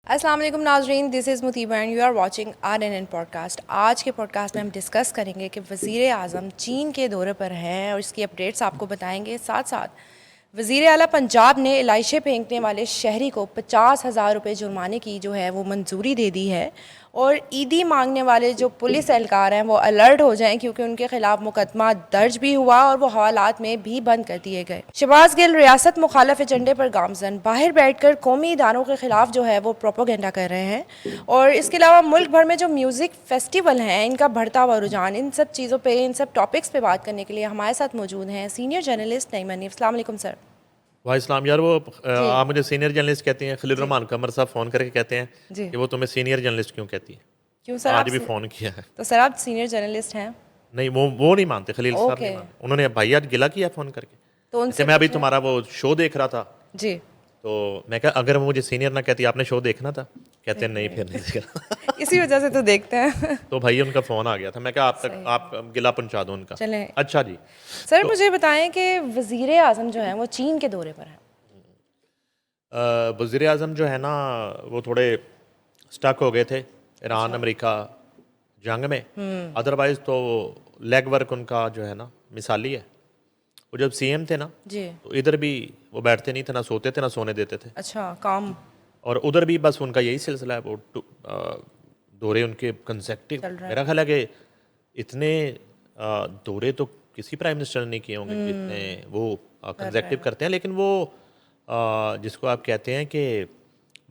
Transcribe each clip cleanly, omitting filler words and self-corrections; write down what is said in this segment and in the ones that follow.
अस्सलाम वालेकुम नाज़रीन, this is Mutiba and you are watching RNN podcast. आज के पॉडकास्ट में हम डिस्कस करेंगे कि वज़ीर आज़म चीन के दौरे पर हैं और इसकी अपडेट्स आपको बताएंगे। साथ साथ वज़ीर आला पंजाब ने इलाइशे फेंकने वाले शहरी को 50,000 रुपये जुर्माने की जो है वो मंजूरी दे दी है और ईदी मांगने वाले जो पुलिस एहलकार हैं वो अलर्ट हो जाएं क्योंकि उनके खिलाफ मुकदमा दर्ज भी हुआ और वो हवालात में भी बंद कर दिए गए। शहबाज गिल रियासत मुखालफ एजेंडे पर गामजन, बाहर बैठकर कौमी इदारों के खिलाफ जो है वो प्रोपोगेंडा कर रहे हैं और इसके अलावा मुल्क भर में जो म्यूज़िक फेस्टिवल हैं इनका बढ़ता हुआ रुझान, इन सब चीज़ों पर, इन सब टॉपिक्स पर बात करने के लिए हमारे साथ मौजूद हैं सीनियर जर्नलिस्ट नईम हनीफ। अस्सलाम वालेकुम सर। वाह इस्लाम यार, वो जी आप मुझे सीनियर जर्नलिस्ट कहती हैं। खलील रहमान कमर साहब फ़ोन करके कहते हैं जी, कि वो तुम्हें सीनियर जर्नलिस्ट क्यों कहती है। क्यों सर? आज भी फ़ोन किया है। तो सर आप सीनियर जर्नलिस्ट हैं? नहीं, वो नहीं मानते, खलील साहब ओके, नहीं मानते। उन्होंने भाई आज गिला किया फ़ोन करके। तो उनसे जैसे मैं अभी पूछें। तुम्हारा वो शो देख रहा था, जी, तो मैं कहा अगर वो मुझे सीनियर ना कहती आपने शो देखना था, कहते हैं नहीं फिर नहीं देखना। इसी वजह से तो देखते हैं। तो भाई उनका फ़ोन आ गया था, मैं कहा आप तक सही। आप गिला पहुँचा दो उनका। चलें अच्छा जी। सर, तो मुझे बताएं कि वज़ीर आज़म जो हैं वो चीन के दौरे पर हैं। वज़ीर आज़म जो है ना वो थोड़े स्टक हो गए थे ईरान अमेरिका जंग में। अदरवाइज़ तो लेग वर्क उनका जो है ना मिसाली है। वो जब सीएम थे ना, जी, तो इधर भी वो बैठते नहीं थे, ना सोते थे ना सोने देते थे। अच्छा, काम और उधर भी बस उनका यही सिलसिला है। वो दौरे उनके कंसेक्टिव, चल रहा है। मेरा ख्याल है कि इतने दौरे तो किसी प्राइम मिनिस्टर ने नहीं किए होंगे जितने वो कर रहे कंसेक्टिव हैं। करते हैं। लेकिन वो जिसको आप कहते हैं कि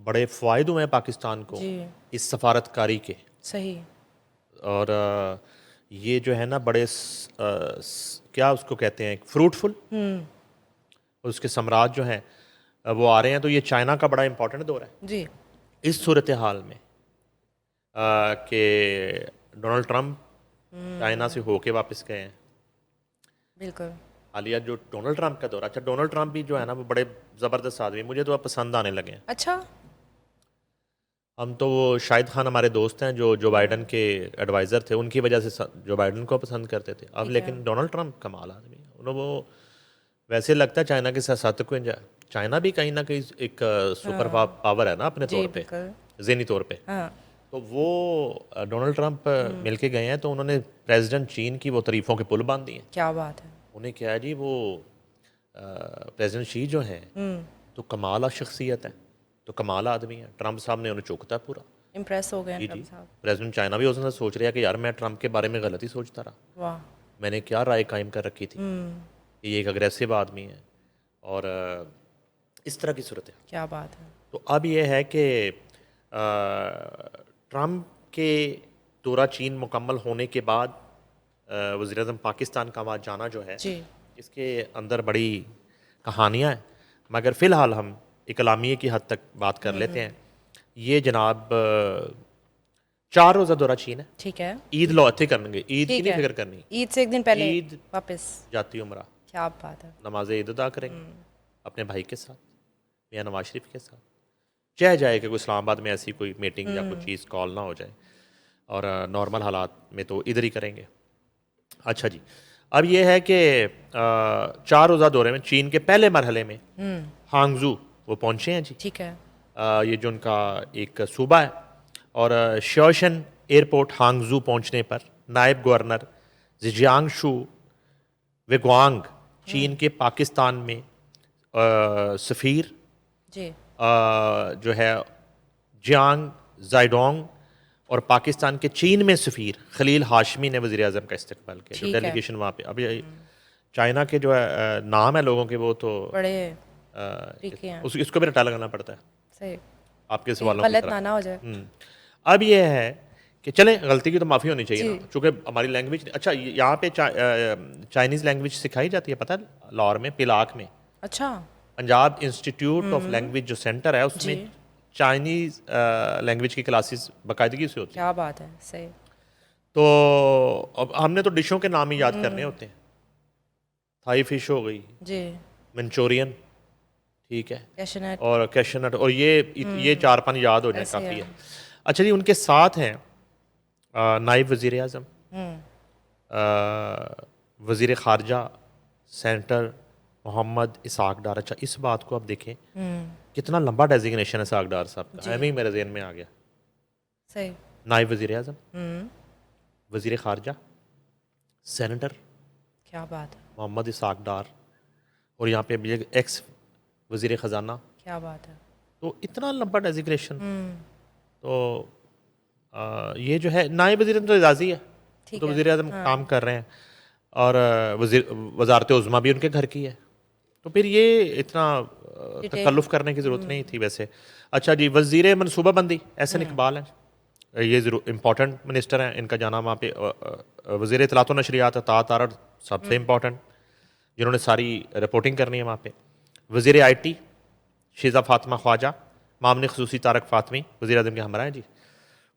बड़े फ़ायदे हुए हैं पाकिस्तान को जी, इस सफारतकारी के। सही। और ये जो है ना बड़े क्या उसको कहते हैं, फ्रूटफुल, उसके साम्राज्य जो हैं वो आ रहे हैं। तो ये चाइना का बड़ा इंपॉर्टेंट दौर है जी, इस सूरत हाल में कि डोनाल्ड ट्रंप चाइना से होके वापस गए हैं। बिल्कुल। हालिया जो डोनाल्ड ट्रंप का दौर, अच्छा डोनाल्ड ट्रंप भी जो है ना वो बड़े ज़बरदस्त आदमी, मुझे तो अब पसंद आने लगे हैं। अच्छा, हम तो वो शाहिद खान हमारे दोस्त हैं जो जो बाइडन के एडवाइज़र थे, उनकी वजह से जो बाइडन को पसंद करते थे। अब ठीक है। लेकिन डोनाल्ड ट्रंप कमाल आदमी है। वो वैसे लगता है चाइना के साथ साथ को चाइना भी कहीं ना कहीं एक सुपर पावर है ना अपने जी, तौर पे, बिल्कुल। ज़हनी तौर पे। हाँ, तो वो डोनाल्ड ट्रंप मिल के गए हैं, तो उन्होंने प्रेसिडेंट चीन की वो तारीफ़ों के पुल बांध दिए हैं। क्या बात है। उन्हें क्या है जी, वो प्रेसिडेंट शी जो हैं तो कमाल शख्सियत है, तो कमाल आदमी है। ट्रंप साहब ने उन्हें चौंकता है पूरा। इम्प्रेस हो गए हैं जी जी। ट्रम्प साहब। प्रेसिडेंट चाइना भी उसने सोच रहा है कि यार मैं ट्रंप के बारे में गलत ही सोचता रहा, वाह। मैंने क्या राय कायम कर रखी थी कि ये एक अग्रेसिव आदमी है। और इस तरह की सूरत है। क्या बात है। तो अब ये है कि ट्रंप के दौरा चीन मुकम्मल होने के बाद वज़ीर आज़म पाकिस्तान का वहाँ जाना जो है, जी, इसके अंदर बड़ी कहानियाँ हैं। मगर फ़िलहाल हम इकलामिये की हद तक बात कर लेते हैं। ये जनाब 4 रोज़ा दौरा चीन है। ठीक है। ईद लौते करेंगे, ईद की ठीक नहीं है, फिक्र करनी। ईद से एक दिन पहले ईद वापस। जाती उम्रा, क्या बात है। नमाज ईद अदा करेंगे अपने भाई के साथ, मियाँ नवाज शरीफ के साथ। चाह जाए कि कोई इस्लामाबाद में ऐसी कोई मीटिंग या कोई चीज़ कॉल ना हो जाए, और नॉर्मल हालात में तो इधर ही करेंगे। अच्छा जी, अब ये है कि 4 रोज़ा दौरे में चीन के पहले मरहले में हांगजू वो पहुँचे हैं जी। ठीक है। ये जो उनका एक सूबा है। और शोशन एयरपोर्ट हांगजू पहुंचने पर नायब गवर्नर जिजियांग शू वेगवांग, चीन के पाकिस्तान में सफ़ीर जी, जो है जियांग जाइडोंग, और पाकिस्तान के चीन में सफ़ीर खलील हाशमी ने वज़ीर आज़म का इस्तकबाल किया, जो ठीक है। डेलीगेशन वहाँ पे। अभी चाइना के जो है नाम है लोगों के, वो तो बड़े अ, ठीक हैं। इसको भी रटा लगाना पड़ता है सही। आपके कहीं सवालों की गलत तरह। ना हो जाए। अब ये है कि चलें, गलती की तो माफ़ी होनी चाहिए जी, ना, चूँकि हमारी लैंग्वेज। अच्छा, यहाँ पे चाइनीज़ लैंग्वेज सिखाई जाती है, पता है लाहौर में पिलाक में। अच्छा। पंजाब इंस्टीट्यूट ऑफ लैंग्वेज जो सेंटर है जी, उसमें चाइनीज़ लैंग्वेज की क्लासेस बाकायदगी से होती हैं। क्या बात है। सही। तो अब हमने तो डिशों के नाम ही याद करने होते हैं। थाई फिश हो गई, जी, मंचूरियन, ठीक है, कैशनट। और कैशनट, और ये 4-5 याद हो जाए ऐसे काफ़ी है। है। अच्छा जी, उनके साथ हैं नायब वज़ीर आज़म, वज़ीर ख़ारजा सेंटर मोहम्मद इसाक डार। अच्छा, इस बात को आप देखें कितना लंबा डेजिग्नेशन है सागडार साहब का, एम ही मेरे जहन में आ गया। सही। नायब वज़ीर आज़म, वज़ीर ख़ारजा, सेनेटर क्या बात है, मोहम्मद इसाक डार, और यहाँ पे भी एक्स वज़ीर ख़जाना। क्या बात है। तो इतना लंबा डेजिग्नेशन। तो ये जो है नायब वज़ीर तो एजाज़ी है, तो वज़ीर आज़म काम कर रहे हैं, और वज़ारत उज़्मा भी उनके घर की है, तो फिर ये इतना तकल्लुफ़ करने की ज़रूरत नहीं थी वैसे। अच्छा जी, वज़ीर मनसूबा बंदी एहसन इकबाल हैं, ये ज़रूर इम्पोर्टेंट मिनिस्टर हैं, इनका जाना वहाँ पे। वज़ीर इत्तलात व नशरियात अतात तारड़ सबसे इम्पोर्टेंट, जिन्होंने सारी रिपोर्टिंग करनी है वहाँ पे। वज़ीर IT शीज़ा फ़ातिमा ख्वाजा, मामले खसूसी तारक फ़ातमी वज़ीर आज़म के हमरा हैं जी।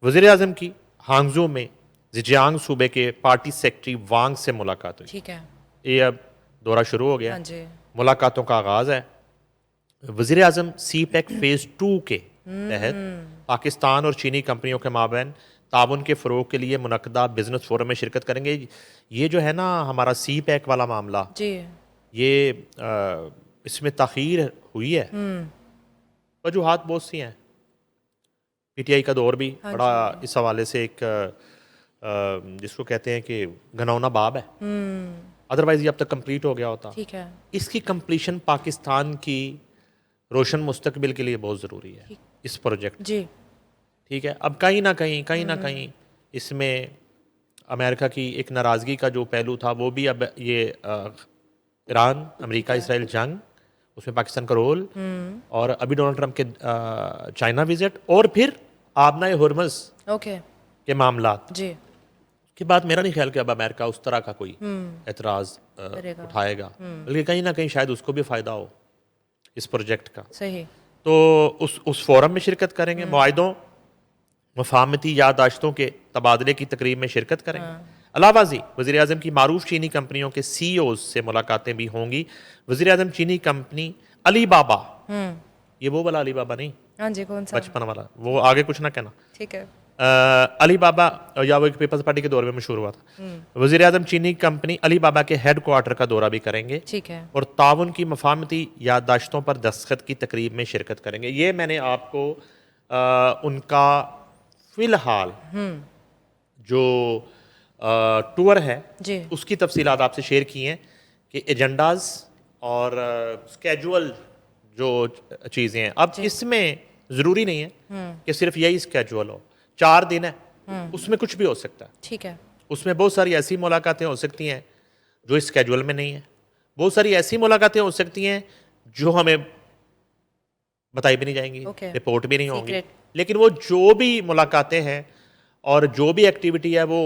वज़ीर आज़म की हांगजो में ज़िजियांग सूबे के पार्टी सेक्रेटरी वांग से मुलाकात हुई। ठीक है। ये अब दौरा शुरू हो गया, हाँ जी। मुलाकातों का आगाज़ है। वज़ीर आज़म CPEC फ़ेज़ 2 के तहत पाकिस्तान और चीनी कंपनियों के माबैन ताउन के फ़रोग़ के लिए मुनक़दा बिज़नेस फ़ोरम में शिरकत करेंगे। ये जो है ना हमारा CPEC वाला मामला, जी। ये इसमें ताख़ीर हुई है, वजूहात बहुत सी हैं। PTI का दौर भी बड़ा इस हवाले से एक जिसको कहते हैं कि घनौना बाब है, अदरवाइज़ ये अब तक कंप्लीट हो गया होता। ठीक है। इसकी कंप्लीशन पाकिस्तान की रोशन मुस्तकबिल के लिए बहुत ज़रूरी है, इस प्रोजेक्ट। जी। ठीक है, अब कहीं ना कहीं इसमें अमेरिका की एक नाराज़गी का जो पहलू था वो भी अब ये ईरान अमेरिका इसराइल जंग, उसमें पाकिस्तान का रोल, और अभी डोनाल्ड ट्रंप के चाइना विजिट, और फिर आबना हुर्मुज़ ओके। के मामलात जी। के बाद मेरा नहीं ख्याल कि अब अमेरिका उस तरह का कोई एतराज़ करेगा। उठाएगा, बल्कि कहीं ना कहीं शायद उसको भी फ़ायदा हो इस प्रोजेक्ट का। सही। तो उस फोरम में शिरकत करेंगे, मुआहिदों मफाहमती याददाश्तों के तबादले की तकरीब में शिरकत करेंगे। अलावाजी वज़ीर आज़म की मारूफ चीनी कंपनियों के CEOs से मुलाकातें भी होंगी। वज़ीर आज़म चीनी कंपनी अली बाबा, ये वो वाला अली बाबा नहीं, हाँ जी, कौन सा? बचपन वाला, वो आगे कुछ ना कहना। ठीक है। अली बाबा, या वो एक पीपल्स पार्टी के दौर में मशहूर हुआ था। वज़ीर आज़म चीनी कंपनी अली बाबा के हेड क्वार्टर का दौरा भी करेंगे, ठीक है। और ताउन की मफाहमती याददाश्तों पर दस्तखत की तकरीब में शिरकत करेंगे। ये मैंने आपको उनका फ़िलहाल जो टूर है जी। उसकी तफसीलात आपसे शेयर की हैं कि एजेंडाज़ और स्केजुअल जो चीज़ें हैं। अब इसमें ज़रूरी नहीं है कि सिर्फ यही स्केजुअल हो, 4 दिन है, उसमें कुछ भी हो सकता है। ठीक है। उसमें बहुत सारी ऐसी मुलाकातें हो सकती हैं जो इस स्केजुअल में नहीं है, बहुत सारी ऐसी मुलाकातें हो सकती हैं जो हमें बताई भी नहीं जाएंगी, Okay. रिपोर्ट भी नहीं होंगी, Secret. लेकिन वो जो भी मुलाकातें हैं और जो भी एक्टिविटी है वो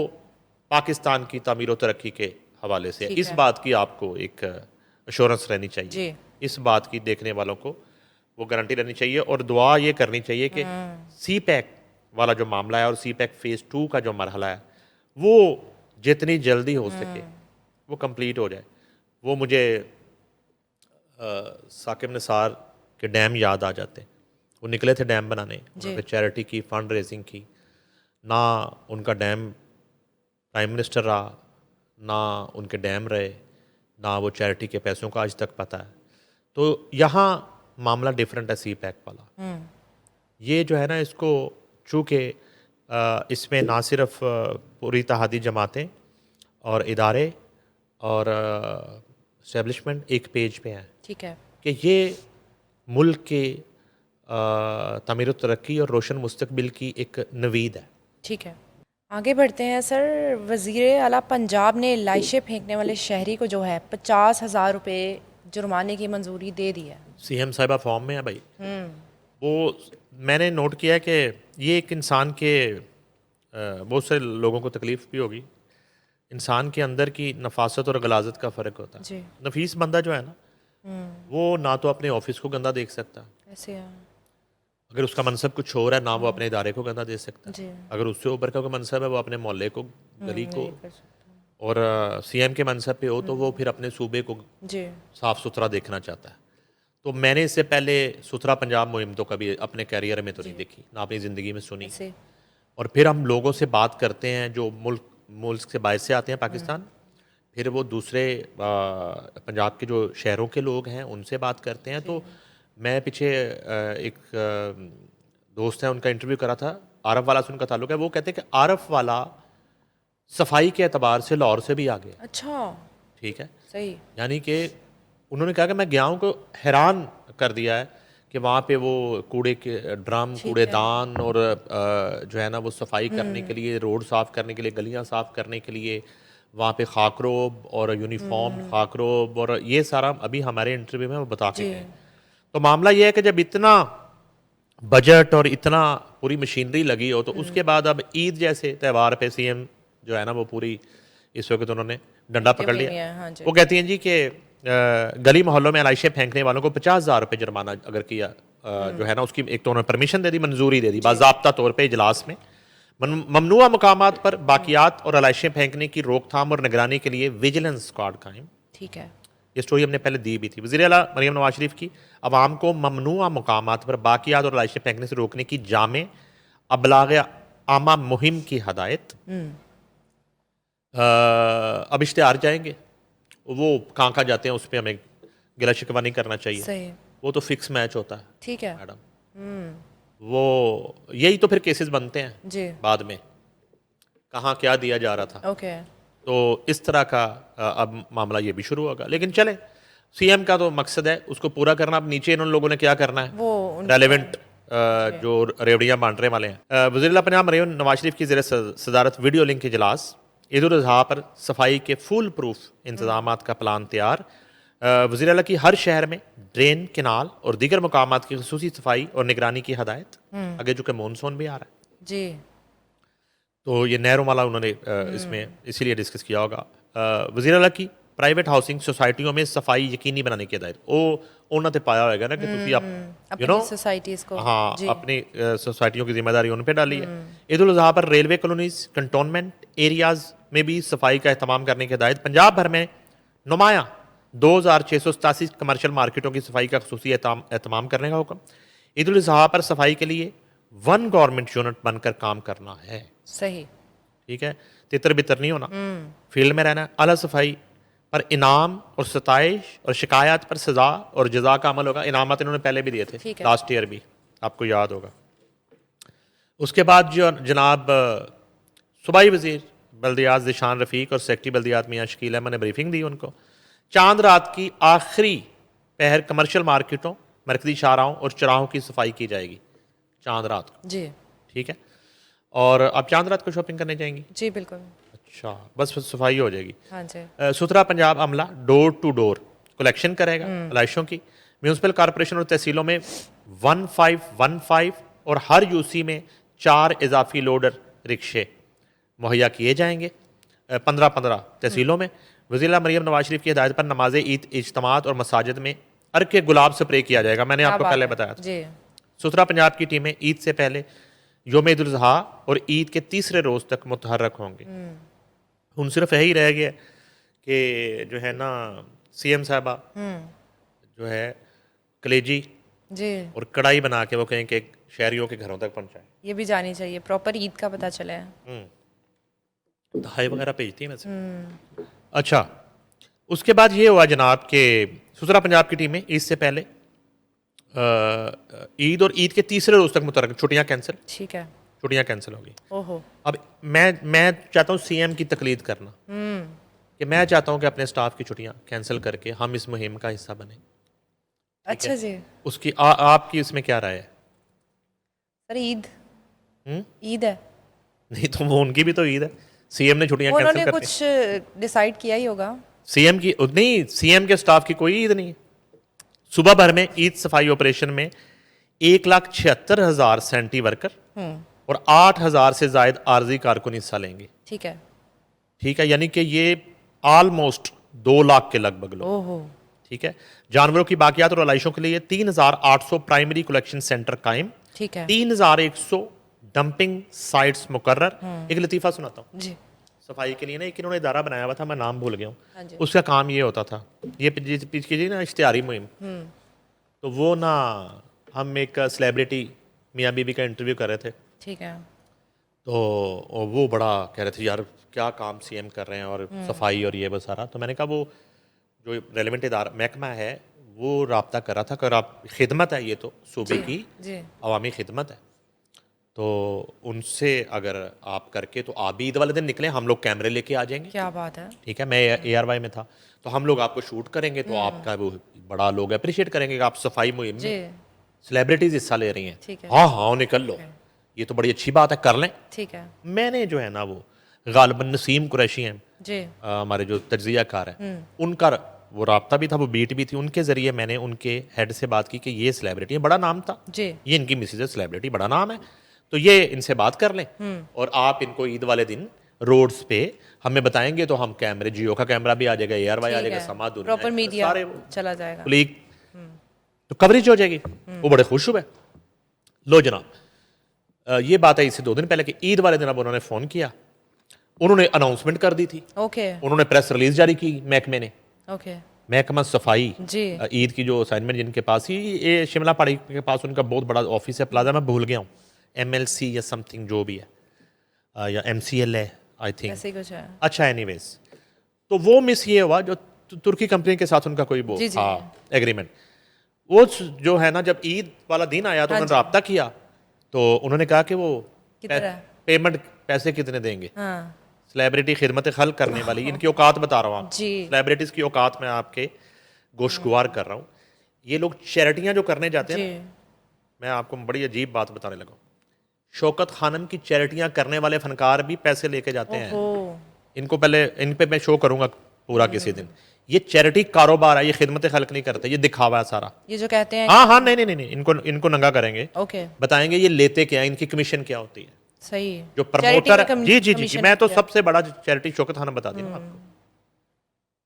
पाकिस्तान की तामीर व तरक्की के हवाले से है। ठीक इस है। बात की आपको एक अश्योरेंस रहनी चाहिए, जी। इस बात की देखने वालों को वो गारंटी रहनी चाहिए, और दुआ ये करनी चाहिए कि CPEC वाला जो मामला है और CPEC फ़ेज़ 2 का जो मरहला है वो जितनी जल्दी हो सके वो कंप्लीट हो जाए। वो मुझे साकिब निसार के डैम याद आ जाते हैं। वो निकले थे डैम बनाने, उन्होंने चैरिटी की, फंड रेजिंग की, ना उनका डैम प्राइम मिनिस्टर रहा, ना उनके डैम रहे, ना वो चैरिटी के पैसों का आज तक पता है। तो यहाँ मामला डिफरेंट है CPEC वाला। ये जो है ना, इसको चूँकि इसमें ना सिर्फ पूरी इत्तेहादी जमातें और इदारे और इस्टेब्लिशमेंट एक पेज पे हैं, ठीक है। कि ये मुल्क के तामीर तरक्की और रोशन मुस्तकबिल की एक नवीद है। ठीक है, आगे बढ़ते हैं सर। वज़ीर आला पंजाब ने लाइशें फेंकने वाले शहरी को जो है 50,000 रुपये जुर्माने की मंजूरी दे दी है। CM साहिबा फॉर्म में है भाई। वो मैंने नोट किया है कि ये एक इंसान के बहुत से लोगों को तकलीफ़ भी होगी, इंसान के अंदर की नफासत और गलाजत का फ़र्क होता है। जी। नफीस बंदा जो है ना, वो ना तो अपने ऑफिस को गंदा देख सकता, ऐसे है। अगर उसका मनसब कुछ और है, ना वो अपने इदारे को गंदा दे सकता। जी। अगर उससे ऊपर का कोई मनसब है वो अपने मोहल्ले को, गली को, नहीं कर सकता। और CM के मनसब पे हो तो वो फिर अपने सूबे को जी। साफ़ सुथरा देखना चाहता है। तो मैंने इससे पहले सुथरा पंजाब मुहिम तो कभी अपने कैरियर में तो नहीं देखी, ना अपनी ज़िंदगी में सुनी। ऐसे। और फिर हम लोगों से बात करते हैं जो मुल्क से बाहर से आते हैं पाकिस्तान, फिर वो दूसरे पंजाब के जो शहरों के लोग हैं उनसे बात करते हैं, तो मैं पीछे एक दोस्त है, उनका इंटरव्यू करा था, आरफ वाला से उनका ताल्लुक है। वो कहते हैं कि आरफ वाला सफाई के एतबार से लाहौर से भी आगे है। अच्छा, ठीक है, सही। यानी कि उन्होंने कहा कि मैं गया हूँ को हैरान कर दिया है कि वहाँ पे वो कूड़े के ड्रम, ठीक है। कूड़ेदान और जो है ना वो सफाई करने के लिए, रोड साफ़ करने के लिए, गलियाँ साफ़ करने के लिए वहाँ पे खाकरोब और यूनिफॉर्म खाकरोब और ये सारा अभी हमारे इंटरव्यू में वो बता के जी। गए। तो मामला ये है कि जब इतना बजट और इतना पूरी मशीनरी लगी हो तो उसके बाद अब ईद जैसे त्यौहार पे सीएम जो है ना वो पूरी इस वक्त उन्होंने डंडा पकड़ नहीं लिया। है, हाँ जी। वो कहती हैं जी कि गली मोहल्लों में अलाइशें फेंकने वालों को 50,000 रुपये जुर्माना अगर किया जो है ना उसकी एक तो उन्होंने परमिशन दे दी, मंजूरी दे दी बाज़ाब्ता तौर पे इजलास में। ममनुआ मकामात पर बाकियात और अलाइशें फेंकने की रोकथाम और निगरानी के लिए विजिलेंस स्क्वाड कायम। ठीक है। ये स्टोरी हमने पहले दी भी थी। वज़ीर आला मरीम नवाज शरीफ की अवाम को ममनुआ मकामात पर बाकियात और अलाइशें फेंकने से रोकने की जामे अबलाग आमा मुहिम की हदायत। अब इश्तेहार जाएंगे, वो कहाँ कहाँ जाते हैं उस पर हमें गिला शिकवा नहीं करना चाहिए, सही। वो तो फिक्स मैच होता है ठीक है। मैडम। वो यही तो फिर केसेस बनते हैं जी। बाद में, कहाँ क्या दिया जा रहा था। ओके। तो इस तरह का अब मामला ये भी शुरू होगा। लेकिन चले, सीएम का तो मकसद है उसको पूरा करना। अब नीचे इन लोगों ने क्या करना है, वो रेलेवेंट जो रेवड़ियाँ बांटने वाले हैं। वज़ीर पंजाब मरीम नवाज शरीफ की ज़ेर सदारत वीडियो लिंक इजलास। ईद उल अज़हा पर सफाई के फुल प्रूफ इंतजाम का प्लान तैयार। वज़ीर आला की हर शहर में ड्रेन, किनाल और दीगर मकामात की खसूसी सफाई और निगरानी की हदायत। आगे चूँकि मानसून भी आ रहा है जी। तो ये नहरों वाला उन्होंने इसमें इसीलिए डिस्कस किया होगा। वज़ीर आला की प्राइवेट हाउसिंग सोसाइटियों में सफाई यकीनी बनाने की हदायत। वो उन्होंने तो पाया होगा ना कि तुसी आप यू नो सोसाइटीज को। हाँ जी। अपनी सोसाइटियों की जिम्मेदारी उन पर डाली है। ईद उल अज़हा पर रेलवे कॉलोनीज, कंटोनमेंट एरियाज में भी सफाई का अहतमाम करने की हदायत। पंजाब भर में नुमाया 2687 कमर्शियल मार्केटों की सफाई का खसूसी एहतमाम करने का हुक्म। ईद उल अज़हा पर सफाई के लिए वन गवर्नमेंट यूनिट बनकर काम करना है। सही। ठीक है, तितर बितर नहीं होना, फील्ड में रहना। आला सफाई पर इनाम और सताइश और शिकायत पर सजा और जजा का अमल होगा। इनामत इन्होंने पहले भी दिए थे ठीक है। लास्ट ईयर भी, आपको याद होगा। उसके बाद जो जनाब सूबाई वजीर बल्दियात ज़िशान रफ़ीक और सेक्रेटरी बल्दियात मियाँ शकील अहमद ने ब्रीफिंग दी उनको। चांद रात की आखिरी पहर कमर्शियल मार्केटों, मरकजी शाहराहों और चौराहों की सफाई की जाएगी चांद रात को। जी। ठीक है, और आप चांद रात को शॉपिंग करने जाएंगी? जी बिल्कुल। अच्छा, बस सफाई हो जाएगी। हाँ जी। सुथरा पंजाब अमला डोर टू डोर कलेक्शन करेगा अलाइशों की। म्यूनसिपल कॉरपोरेशन और तहसीलों में 1515 और हर यूसी में 4 इजाफी लोडर रिक्शे मुहैया किए जाएंगे 15-15 तहसीलों में। वज़ीर मरीम नवाज शरीफ की हिदायत पर नमाज ईद, इज्तमात और मसाजिद में अर्क गुलाब स्प्रे किया जाएगा। मैंने आपको पहले बताया था। जी। सुथरा पंजाब की टीमें ईद से पहले योम ईद उल अज़हा और ईद के तीसरे रोज़ तक मुतहर्रक होंगे। उन सिर्फ यही रह गया कि जो है ना सीएम साहबा जो है कलेजी जी। और कढ़ाई बना के वो कहें कि शहरियों के घरों तक पहुंचाए। ये भी जानी चाहिए, प्रॉपर ईद का पता चले। दहाई वगैरह भेजती है वैसे। अच्छा, उसके बाद ये हुआ जनाब के सुथरा पंजाब की टीमें ईद से पहले ईद और ईद के तीसरे रोज तक मुतहर्रक, छुट्टियां कैंसिल, ठीक है। छुट्टियां कैंसिल होगी। ओहो। अब मैं चाहता हूँ सीएम की तकलीद करना कि मैं चाहता हूँ कि अपने स्टाफ की छुट्टियां कैंसिल करके हम इस मुहिम का हिस्सा बने। अच्छा जी। उसकी आपकी इसमें क्या राय है? सर ईद ईद है, नहीं तो वो उनकी भी तो ईद है। सीएम ने छुट्टियां उन्होंने कैंसिल कर कुछ डिसाइड किया ही होगा। सीएम की नहीं, सीएम के स्टाफ की कोई ईद नहीं है। सुबह भर में ईद सफाई ऑपरेशन में 1,76,000 सैनिटरी वर्कर और 8,000 से जायद आर्जी कारकुन हिस्सा लेंगे। ठीक है। ठीक है, यानी कि ये ऑलमोस्ट 2 लाख के लगभग लोग। ओहो। ठीक है, जानवरों की बाकियात और अलाइशों के लिए 3,800 प्राइमरी कलेक्शन सेंटर कायम, ठीक है। 3,100 डंपिंग साइट्स मुकर्रर। एक लतीफ़ा सुनाता हूँ जी। सफाई के लिए ना, एक इन्होंने इदारा बनाया हुआ था, मैं नाम भूल गया हाँ जी। हूँ। उसका काम ये होता था, ये पीछे ना इश्तिहारी मुहिम, तो वो ना हम एक सेलिब्रिटी मियाँ बीबी का इंटरव्यू कर रहे थे। ठीक है। तो वो बड़ा कह रहे थे यार क्या काम सीएम कर रहे हैं और सफाई और ये वो सारा। तो मैंने कहा वो जो रेलिवेंट इदारा महकमा है वो राब्ता कर रहा था कि आप खिदमत है, ये तो सूबे की जी अवामी खिदमत है, तो उनसे अगर आप करके तो आप भी ईद वाले दिन निकले, हम लोग कैमरे लेके आ जाएंगे। क्या बात है। ठीक है, मैं ARY में था, तो हम लोग आपको शूट करेंगे, तो आपका वो बड़ा लोग अप्रिशिएट करेंगे कि आप सफाई मुहिम जी में सेलिब्रिटीज हिस्सा ले रही हैं। ठीक है। हाँ हाँ निकल लो, ये तो बड़ी अच्छी बात है, कर लें। ठीक है। मैंने जो है ना वो गालिबन नसीम कुरैशी हैं, जी हमारे जो तज्जिया कार हैं, उनका वो राब्ता भी था, वो बीट भी थी, उनके ज़रिए मैंने उनके हेड से बात की कि ये सेलिब्रिटी है, बड़ा नाम था, जी ये इनकी मिसेज है, सेलिब्रिटी बड़ा नाम है, तो ये इनसे बात कर लें और आप इनको ईद वाले दिन रोड्स पे हमें बताएंगे, तो हम कैमरे, जियो का कैमरा भी आ जाएगा, ARY आ ठीक जाएगा, है, समा प्रॉपर मीडिया सारे वो चला जाएगा। कुलीग, तो कवरेज हो जाएगी। वो बड़े खुश हुए। लो जनाब, ये बात है इससे 2 दिन पहले कि ईद वाले दिन अब उन्होंने फ़ोन किया, उन्होंने अनाउंसमेंट कर दी थी, ओके उन्होंने प्रेस रिलीज जारी की महकमे ने, ओके महकमा सफाई, जी ईद की जो असाइनमेंट जिनके पास ही, ये शिमला पहाड़ी के पास उनका बहुत बड़ा ऑफिस है, प्लाजा, मैं भूल गया हूँ, MLC या समथिंग जो भी है, या MCL है आई थिंक, ऐसे ही कुछ है। अच्छा एनीवेज, तो वो मिस ये हुआ जो तुर्की कंपनी के साथ उनका कोई वो जी, जी। था एग्रीमेंट, वो जो है ना, जब ईद वाला दिन आया तो हाँ उन्होंने जी। रब्ता किया, तो उन्होंने कहा कि वो कितना? पेमेंट पैसे कितने देंगे, हाँ सेलिब्रिटी खिदमत खल करने वाली, इनकी औकात बता रहा हूँ आप, जी सेलिब्रिटीज़ की औकात में आपके गोशगुवार कर रहा हूँ। ये लोग चैरिटियाँ जो करने जाते हैं जी ना, मैं आपको बड़ी अजीब बात बताने लगा हूँ, शौकत खानम की चैरिटियाँ करने वाले फनकार भी पैसे लेके जाते हैं। ओहो इनको पहले, इन पे मैं शो करूंगा पूरा किसी दिन। ये चैरिटी कारोबार है, ये खिदमत खल्क नहीं करते, ये दिखावा है सारा। ये जो कहते हैं हाँ हाँ, नहीं नहीं नहीं नहीं, इनको नंगा करेंगे, ओके बताएंगे ये लेते क्या है, इनकी कमीशन क्या होती है, सही जो चैरिटी प्रमोटर की जी जी जी जी, कमीशन मैं तो होती है। सबसे बड़ा चैरिटी शौकत खानम बता दी ना आपको,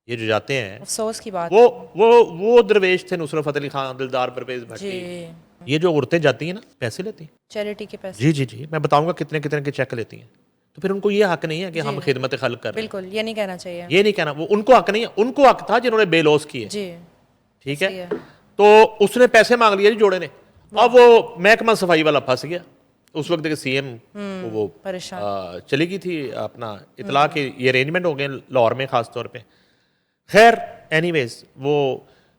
ये जो जाते हैं, अफसोस की बात वो दरवेश थे, नुसरत फतेह अली खान, दिलदार परवेज जी भट्टी, ये जो औरतें जाती हैं ना, पैसे लेती हैं। चैरिटी के पैसे जी जी जी, मैं बताऊंगा कितने कितने के चेक लेती हैं, तो फिर उनको ये हक नहीं है कि जी। हम खिदमत खल्क कर रहे हैं, बिल्कुल ये नहीं कहना चाहिए। ये नहीं कहना, वो उनको हक नहीं है, उनको हक था जिन्होंने बेलौस किए, जी ठीक सही है। है। तो उसने पैसे मांग लिए जी जोड़े ने, अब वो महकमा सफाई वाला फंस गया, उस वक्त के CM वो परेशान चली गई थी अपना इतला के ये अरेंजमेंट हो गए लाहौर में खास तौर पे। खैर एनीवेज वो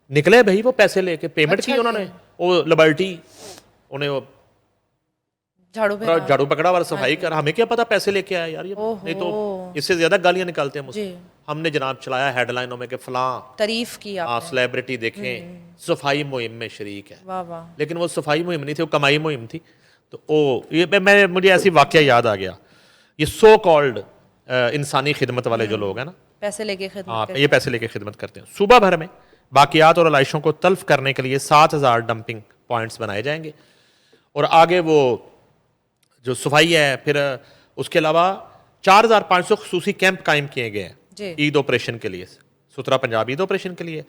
निकले भाई, वो पैसे लेके पेमेंट अच्छा की उन्होंने, वो लिबर्टी उन्हें वो झाड़ू पे झाड़ू पकड़ा वाला सफाई कर, हमें क्या पता पैसे लेके आया यार, ये ओहो। नहीं तो इससे ज्यादा गालियां निकालते हैं मुझसे। जी हमने जनाब चलाया हेडलाइनों में कि फलां तारीफ की हाँ आपने। सेलिब्रिटी देखें सफाई मुहिम में शरीक है, वाह वाह लेकिन वो सफाई मुहिम नहीं थी, वो कमाई मुहिम थी। तो ओ ये मैं मुझे ऐसी वाकया याद आ गया, ये सो कॉल्ड इंसानी खिदमत वाले जो लोग हैं ना, पैसे लेके हाँ खिदमत ये पैसे लेके खिदमत करते हैं, सुबह भर में बाकियात और अलाइशों को तल्फ करने के लिए 7,000 डंपिंग पॉइंट्स बनाए जाएंगे, और आगे वो जो सफाई है, फिर उसके अलावा 4,500 खसूसी कैंप कायम किए गए हैं जी ईद ऑपरेशन के लिए, सुथरा पंजाब ईद ऑपरेशन के लिए,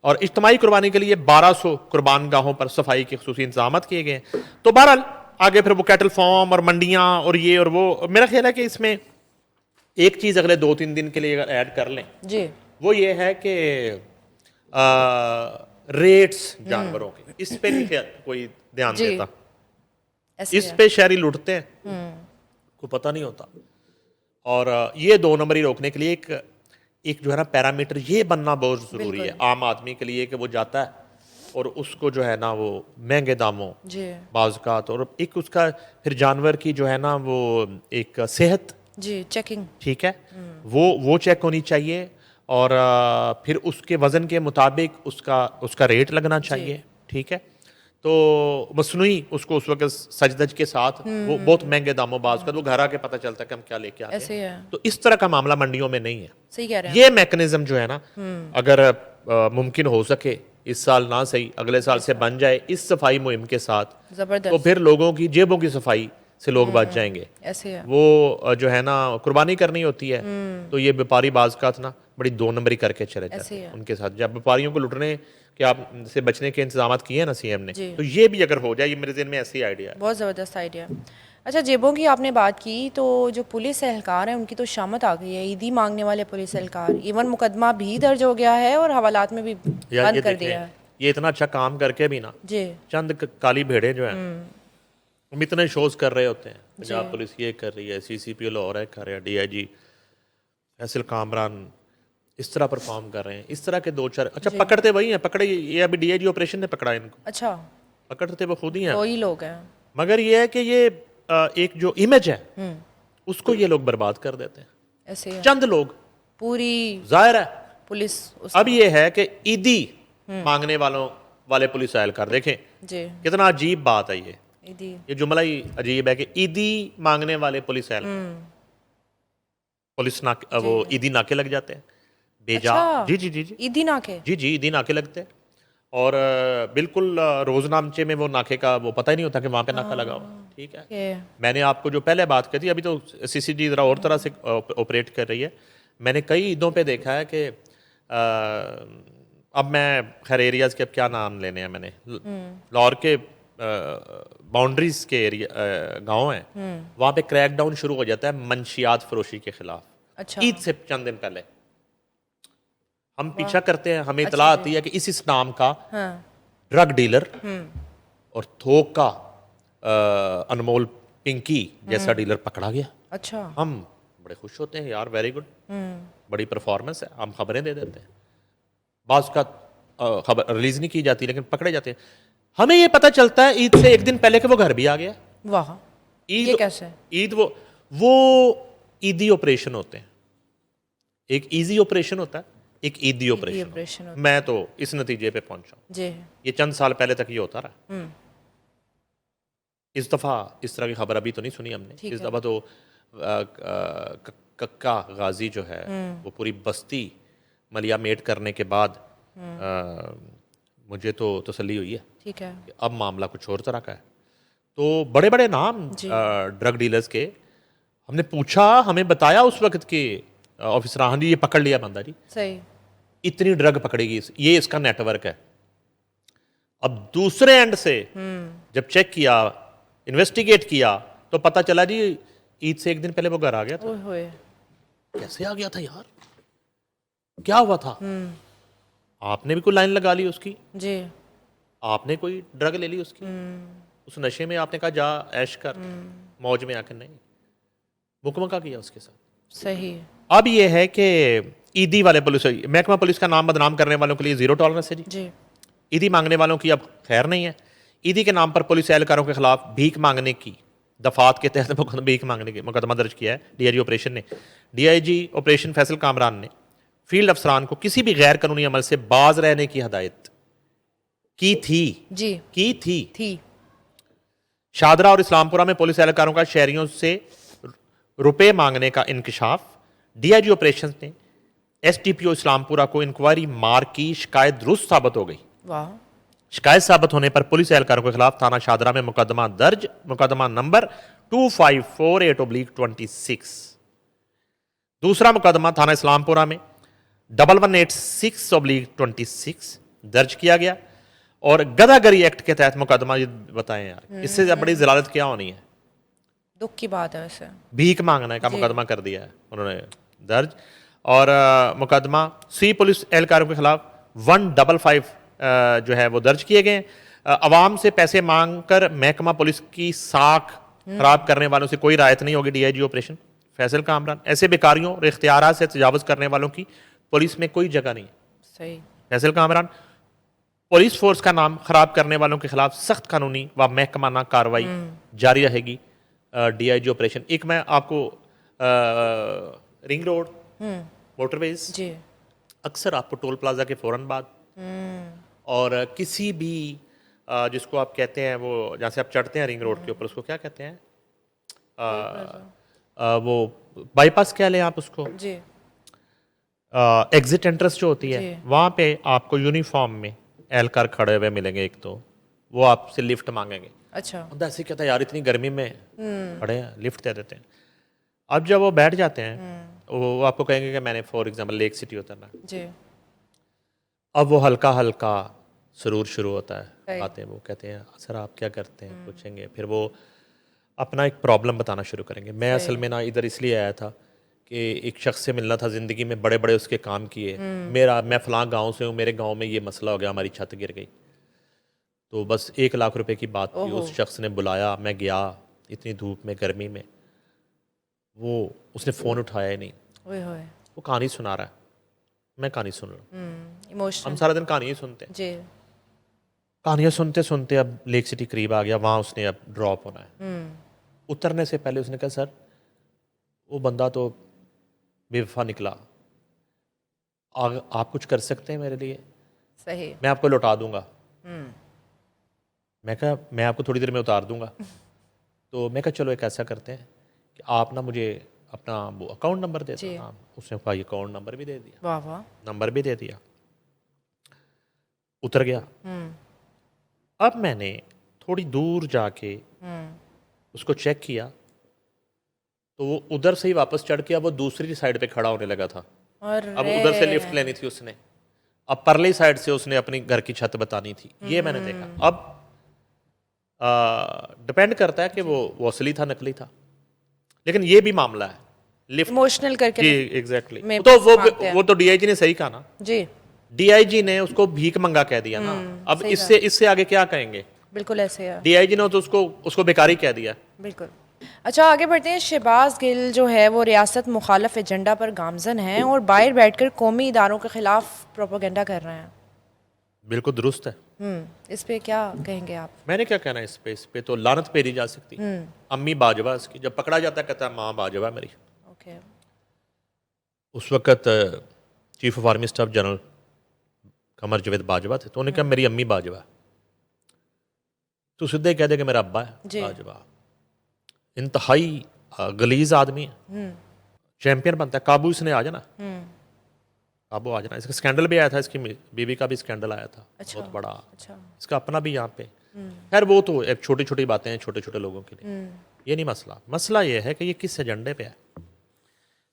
और इज्तमाही कुर्बानी के लिए 1200 कुर्बान गाहों पर सफाई के खसूसी इंतजाम किए गए हैं। तो बहरहाल आगे फिर वो कैटल फार्म और मंडियाँ और ये और वो, मेरा ख्याल है कि इसमें एक चीज़ अगले 2-3 दिन के लिए अगर ऐड कर लें, जी वो ये है कि रेट्स जानवरों के, इस पे नहीं कोई ध्यान जी देता, ऐसे इस है। पे शहरी लुटते हैं, को पता नहीं होता। और ये 2 नंबरी रोकने के लिए एक जो है ना पैरामीटर ये बनना बहुत ज़रूरी है आम आदमी के लिए, कि वो जाता है और उसको जो है ना वो महंगे दामों जी बाज़ात, और एक उसका फिर जानवर की जो है ना वो एक सेहत, जी चेकिंग ठीक है, वो चेक होनी चाहिए, और फिर उसके वज़न के मुताबिक उसका रेट लगना चाहिए, ठीक है। तो मसनूई उसको उस वक्त सजदज के साथ वो बहुत महंगे दामों बाज का वो घर आके पता चलता है कि हम क्या लेके आते ऐसे हैं। है। तो इस तरह का मामला मंडियों में नहीं है। सही कह रहे हैं ये मैकेनिज्म जो है ना, अगर मुमकिन हो सके इस साल ना सही अगले साल से बन जाए इस सफाई मुहिम के साथ, तो जबरदस्त फिर लोगों की जेबों की सफाई से लोग बच जाएंगे। ऐसे है। वो जो है ना कुर्बानी करनी होती है, तो ये व्यापारी बाज़ ना बड़ी 2 नंबरी करके चले जाते ऐसे हैं है। उनके साथ। जब व्यापारियों को लुटने के आप से बचने के इंतजाम किए ना CM ने, जी। तो ये भी अगर हो जाए, ये मेरे ज़हन में ऐसी आइडिया है। बहुत ज़बरदस्त आइडिया। अच्छा जेबों की आपने बात की, तो जो पुलिस एहलकार हैं उनकी तो शामत आ गई है, ईदी मांगने वाले पुलिस एहलकार, इवन मुकदमा भी दर्ज हो गया है और हवालात में भी यार बंद ये कर देखें, दिया है। ये इतना अच्छा काम करके भी ना जी चंद काली भेड़े जो हैं हम इतने शोज कर रहे होते हैं, पंजाब पुलिस ये कर रही है, CCP लाहौर है कर रहा है, DIG फैसल कामरान इस तरह परफॉर्म कर रहे हैं, इस तरह के दो चार। अच्छा, पकड़ते वही हैं, पकड़े ये अभी डीआईजी ऑपरेशन ने पकड़ा इनको, अच्छा, पकड़ते वो खुद ही हैं। वही लोग हैं। मगर ये है कि ये एक जो इमेज है उसको ये लोग बर्बाद कर देते हैं, ऐसे ही है। चंद लोग, पूरी जाहिर है। पुलिस उस अब ये है कि ईदी मांगने वाले पुलिस एहलकार, देखें जी कितना अजीब बात है ये ईदी ये जुमला ही अजीब है कि ईदी मांगने वाले पुलिस एहलकार, पुलिस नाके, वो ईदी नाके लग जाते हैं बेजा। अच्छा, जी जी जी जी ईदी नाके। जी जी ईदी नाके लगते हैं। और बिल्कुल रोजनामचे में वो नाके का वो पता ही नहीं होता कि वहाँ पे नाका लगा हुआ है। ठीक है, के मैंने आपको जो पहले बात कही थी, अभी तो सीसीजी ज़रा और तरह से ऑपरेट कर रही है। मैंने कई ईदों पे देखा है कि अब मैं खैर एरियाज़ के अब क्या नाम लेने हैं, मैंने लाहौर के बाउंड्रीज के एरिया गांव हैं, वहाँ पे क्रैकडाउन शुरू हो जाता है मंशियात फरोशी के खिलाफ। अच्छा, ईद से चंद दिन पहले हम पीछा करते हैं, हमें इतला अच्छा जी। आती है कि इस नाम का हाँ ड्रग डीलर और थोक का अनमोल पिंकी जैसा डीलर पकड़ा गया। अच्छा, हम बड़े खुश होते हैं, यार वेरी गुड, बड़ी परफॉर्मेंस है, हम खबरें दे देते हैं। बाज़ का खबर रिलीज नहीं की जाती लेकिन पकड़े जाते हैं। हमें ये पता चलता है ईद से एक दिन पहले कि वो घर भी आ गया। वाह, ये ईद कैसे? ईद वो ईदी ऑपरेशन होते हैं। एक ईजी ऑपरेशन होता है, एक ईदी ऑपरेशन ऑपरेशन होता मैं तो इस नतीजे पे पहुंचा हूं। जी। ये चंद साल पहले तक ये होता रहा। इस दफ़ा इस तरह की खबर अभी तो नहीं सुनी हमने। ठीक इस है। दफ़ा तो कक्का गाजी जो है वो पूरी बस्ती मलिया मेट करने के बाद मुझे तो तसल्ली हुई है ठीक है। कि अब मामला कुछ और तरह का है। तो बड़े बड़े नाम ड्रग डीलर्स के हमने पूछा, हमें बताया उस वक्त के ऑफिसर, हाँ जी ये पकड़ लिया बंदा जी, सही। इतनी ड्रग पकड़ेगी, ये इसका नेटवर्क है। अब दूसरे एंड से जब चेक किया, इन्वेस्टिगेट किया, तो पता चला जी ईद से एक दिन पहले वो घर आ गया था। ओए होए। कैसे आ गया था यार, क्या हुआ था? आपने भी कोई लाइन लगा ली उसकी, जी। आपने कोई ड्रग ले ली उसकी, उस नशे में आपने कहा जा ऐश कर, मौज में आकर, नहीं, मुकमका किया उसके साथ। सही। अब ये है कि ईदी वाले पुलिस, महकमा पुलिस का नाम बदनाम करने वालों के लिए जीरो टॉलरेंस है जी। जी। ईदी मांगने वालों की अब खैर नहीं है। ईदी के नाम पर पुलिस एहलकारों के खिलाफ भीख मांगने की दफात के तहत भीख मांगने की मुकदमा दर्ज किया है डीआईजी ऑपरेशन ने। डीआईजी ऑपरेशन फैसल कामरान ने फील्ड अफसरान को किसी भी गैर कानूनी अमल से बाज रहने की हदायत की थी। शादरा और इस्लामपुरा में पुलिस एहलकारों का शहरियों से रुपए मांगने का इंकशाफ। डीआईजी ऑपरेशन ने एसडीपीओ इस्लामपुरा को इंक्वायरी मार की शिकायत दुरुस्त साबित हो गई। वाह। शिकायत साबित होने पर पुलिस एहलकारों के खिलाफ थाना शादरा में मुकदमा दर्ज, मुकदमा नंबर 2548/26। दूसरा मुकदमा थाना इस्लामपुरा में 1186/26 दर्ज किया गया। और गदागरी एक्ट के तहत मुकदमा, ये बताएं यार, इससे बड़ी जलालत क्या होनी है? दुख की बात है वैसे। भीख मांगने का मुकदमा कर दिया है उन्होंने दर्ज। और मुकदमा सी पुलिस एहलकारों के खिलाफ 155 जो है वो दर्ज किए गए। अवाम से पैसे मांगकर महकमा पुलिस की साख खराब करने वालों से कोई रायत नहीं होगी। डीआईजी ऑपरेशन फैसल कामरान, ऐसे बेकारियों और इख्तियारात से तजावुज़ करने वालों की पुलिस में कोई जगह नहीं। सही। फैसल कामरान, पुलिस फोर्स का नाम खराब करने वालों के खिलाफ सख्त कानूनी व महकमाना कार्रवाई जारी रहेगी। DIG operation. एक मैं आपको रिंग रोड, मोटरवेज, जी। अक्सर आपको टोल प्लाजा के फौरन बाद और किसी भी जिसको आप कहते हैं वो जहाँ से आप चढ़ते हैं रिंग रोड के ऊपर, उसको क्या कहते हैं, वो बाईपास कह लें आप उसको, जी। एग्जिट एंट्रेंस जो होती है, जी। वहाँ पे आपको यूनिफॉर्म में एहलकार खड़े हुए मिलेंगे। एक तो वो आपसे लिफ्ट मांगेंगे। अच्छा। बंदा ऐसे कहता है यार इतनी गर्मी में खड़े हैं, लिफ्ट दे देते हैं। अब जब वो बैठ जाते हैं वो आपको कहेंगे कि मैंने फॉर एग्जांपल लेक सिटी उतरना है। जी। अब वो हल्का हल्का सुरूर शुरू होता है, सही। आते हैं वो कहते हैं सर आप क्या करते हैं, पूछेंगे, फिर वो अपना एक प्रॉब्लम बताना शुरू करेंगे। मैं असल में ना इधर इसलिए आया था कि एक शख्स से मिलना था, ज़िंदगी में बड़े बड़े उसके काम किए, मैं फ़लाँ गांव से हूँ, मेरे गांव में ये मसला हो गया, हमारी छत गिर गई, तो बस 1 लाख रुपए की बात थी। उस शख्स ने बुलाया, मैं गया इतनी धूप में गर्मी में, वो उसने फ़ोन उठाया ही नहीं, ओए होए। वो कहानी सुना रहा है। मैं कहानी सुन रहा हूँ। हम इमोशनल सारा दिन कहानी ही सुनते हैं, जी कहानियाँ सुनते सुनते अब लेक सिटी करीब आ गया, वहाँ उसने अब ड्रॉप होना है। उतरने से पहले उसने कहा सर वो बंदा तो बेवफा निकला, आप कुछ कर सकते हैं मेरे लिए, सही मैं आपको लौटा दूंगा। मैं कहा मैं आपको थोड़ी देर में उतार दूंगा। तो मैं कहा चलो एक ऐसा करते हैं कि आप ना मुझे अपना वो अकाउंट नंबर दे दो। जी। हाँ, उसने भाई अकाउंट नंबर भी दे दिया, वाह वाह नंबर भी दे दिया, उतर गया। अब मैंने थोड़ी दूर जाके उसको चेक किया तो वो उधर से ही वापस चढ़ के अब वो दूसरी साइड पे खड़ा होने लगा था। और अब उधर से लिफ्ट लेनी थी उसने, अब परली साइड से उसने अपनी घर की छत बतानी थी। ये मैंने देखा। अब डिपेंड करता है कि वो असली था नकली था, लेकिन ये भी मामला है लिफ्ट इमोशनल करके जी एग्जैक्टली में तो मांगते हैं। वो तो डीआईजी ने सही कहा ना, जी डीआईजी ने उसको भीख मंगा कह दिया ना। अब सही इससे आगे क्या कहेंगे? बिल्कुल ऐसे है डीआईजी ने तो उसको बेकारी कह दिया। बिल्कुल। अच्छा आगे बढ़ते हैं। शहबाज गिल जो है वो रियासत मुखालफ एजेंडा पर गामजन हैं और बाहर बैठकर कौमी इदारों के खिलाफ प्रोपोगंडा कर रहे हैं। बिल्कुल दुरुस्त है। इस पे क्या कहेंगे आप? मैंने क्या कहना है इस पे तो लानत पेरी जा सकती। अम्मी बाजवा इसकी, जब पकड़ा जाता है कहता है माँ बाजवा मेरी। ओके उस वक्त chief of army staff general Qamar Javed Bajwa थे, तो उन्होंने कहा मेरी अम्मी बाजवा। तो सीधे ही कह दे कि मेरा अब्बा है जी। बाजवा। इंतहाई गलीज आदमी है, चैंपियन बनता है। काबू इसने आ जाना, काबू आ जाना। इसका स्कैंडल भी आया था, इसकी बीवी का भी स्कैंडल आया था अच्छा बहुत बड़ा। अच्छा इसका अपना भी यहाँ पे। खैर वो तो एक छोटी छोटी बातें हैं छोटे छोटे लोगों के लिए, ये नहीं मसला। मसला ये है कि ये किस एजेंडे पे है।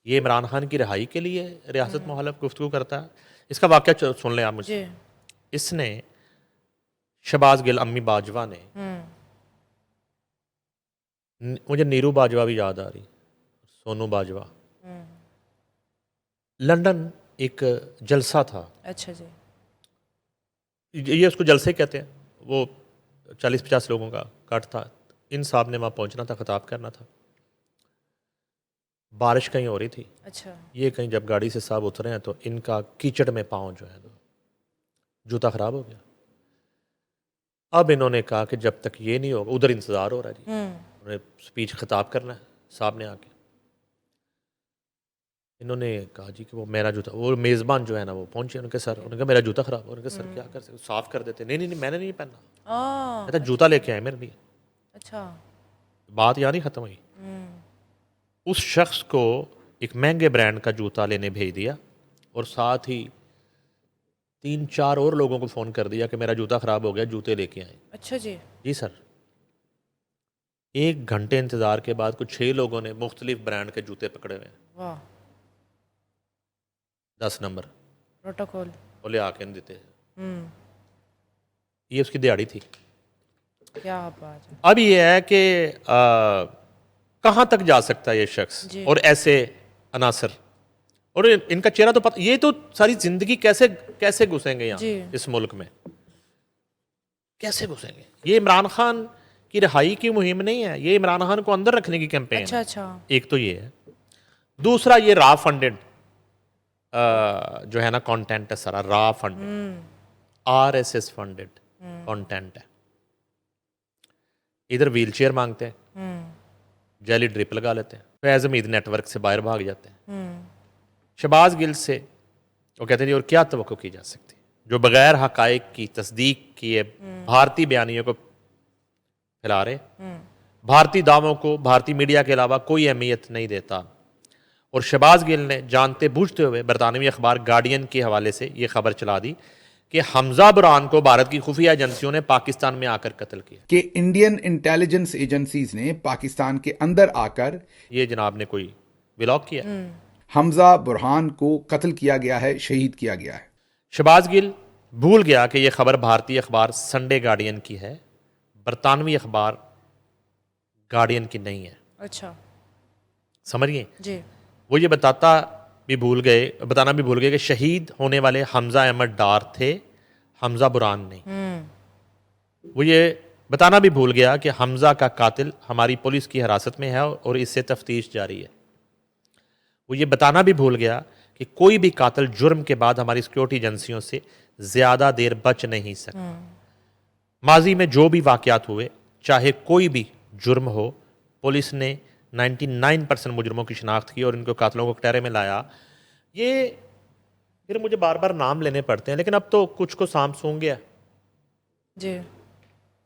ये इमरान खान की रिहाई के लिए रियासत मुखालिफ गुफ्तगू करता है। इसका वाक़या सुन लें आप मुझसे। जी इसने शहबाज गिल अम्मी बाजवा ने, मुझे नीरू बाजवा भी याद आ रही, सोनू बाजवा, लंदन एक जलसा था। अच्छा जी ये उसको जलसे कहते हैं। वो 40-50 लोगों का कट था। इन साहब ने वहाँ पहुँचना था, खिताब करना था। बारिश कहीं हो रही थी, अच्छा ये कहीं जब गाड़ी से साहब उतरे हैं तो इनका कीचड़ में पाँव जो है तो जूता ख़राब हो गया। अब इन्होंने कहा कि जब तक ये नहीं होगा, उधर इंतज़ार हो रहा है जी, उन्हें स्पीच खिताब करना है साहब ने आके। इन्होंने कहा जी कि वो मेरा जूता, वो मेज़बान जो है ना वो पहुंचे, उनके सर, उन्होंने कहा मेरा जूता ख़राब। उन्होंने कहा सर क्या कर सकते, साफ़ कर देते। नहीं नहीं नहीं मैंने नहीं पहनना, कहता जूता लेके आए मेरे लिए। अच्छा बात यहाँ नहीं ख़त्म हुई। उस शख्स को एक महंगे ब्रांड का जूता लेने भेज दिया और साथ ही 3-4 और लोगों को फ़ोन कर दिया कि मेरा जूता ख़राब हो गया, जूते लेके आए। अच्छा जी जी सर। 1 घंटे इंतज़ार के बाद कुछ 6 लोगों ने मुख्तलिफ ब्रांड के जूते पकड़े हुए हैं, वाह 10 नंबर, प्रोटोकॉल वो ले आके नहीं देते। ये उसकी दिहाड़ी थी। क्या बात है। अब ये है कि कहाँ तक जा सकता है ये शख्स जी। और ऐसे अनासर, और इनका चेहरा तो पता, ये तो सारी जिंदगी कैसे कैसे घुसेंगे यहाँ जी। इस मुल्क में, कैसे घुसेंगे? ये इमरान खान की रिहाई की मुहिम नहीं है, ये इमरान खान को अंदर रखने की कैंपेन अच्छा है। अच्छा एक तो ये है, दूसरा ये रा फंडेड जो है ना कंटेंट है, सारा रा फंडेड RSS फंडेड कंटेंट है। इधर व्हील चेयर मांगते हैं, जैली ड्रिप लगा लेते हैं, फैज़ हमीद नेटवर्क से बाहर भाग जाते हैं। शहबाज गिल से वो कहते हैं जी और क्या तवक्को की जा सकती है, जो बगैर हकायक की तस्दीक किए भारतीय बयानियों को फैला रहे, भारतीय दावों को भारतीय मीडिया के अलावा कोई अहमियत नहीं देता। और शहबाज गिल ने जानते बूझते हुए बरतानवी अखबार गार्डियन के हवाले से ये खबर चला दी कि हमजा बुरहान को भारत की खुफिया एजेंसियों ने पाकिस्तान में आकर कत्ल किया। कि इंडियन इंटेलिजेंस एजेंसीज ने पाकिस्तान के अंदर आकर ये जनाब ने कोई व्लॉग किया। हमजा बुरहान को कत्ल किया गया है, शहीद किया गया है। शहबाज गिल भूल गया कि यह खबर भारतीय अखबार संडे गार्डियन की है, बरतानवी अखबार गार्डियन की नहीं है। अच्छा समझिए, जी वो ये बताना भी भूल गए कि शहीद होने वाले हमजा अहमद डार थे, हमजा बुरहान नहीं। वो ये बताना भी भूल गया कि हमजा का कातिल हमारी पुलिस की हिरासत में है और इससे तफ्तीश जारी है। वो ये बताना भी भूल गया कि कोई भी कातिल जुर्म के बाद हमारी सिक्योरिटी एजेंसियों से ज़्यादा देर बच नहीं सकता। माजी में जो भी वाक़यात हुए, चाहे कोई भी जुर्म हो, पुलिस ने 99% मुजरमों की शिनाख्त की और इनको कातिलों को कटहरे में लाया। ये फिर मुझे बार बार नाम लेने पड़ते हैं, लेकिन अब तो कुछ को साम सूंघ गया। जी।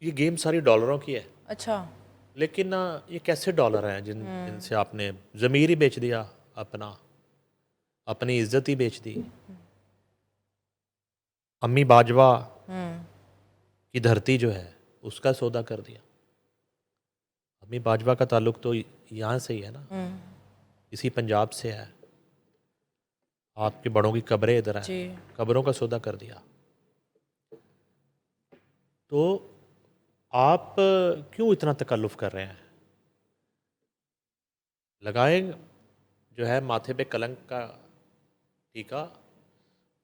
ये गेम सारी डॉलरों की है, अच्छा। लेकिन ये कैसे डॉलर हैं जिनसे आपने ज़मीर ही बेच दिया, अपनी इज्जत ही बेच दी। अम्मी बाजवा की धरती जो है उसका सौदा कर दिया। अम्मी बाजवा का ताल्लुक तो यहाँ से ही है ना, इसी पंजाब से है। आपके बड़ों की कब्रें इधर जी। हैं, कब्रों का सौदा कर दिया। तो आप क्यों इतना तकल्लुफ़ कर रहे हैं? लगाएं जो है माथे पे कलंक का टीका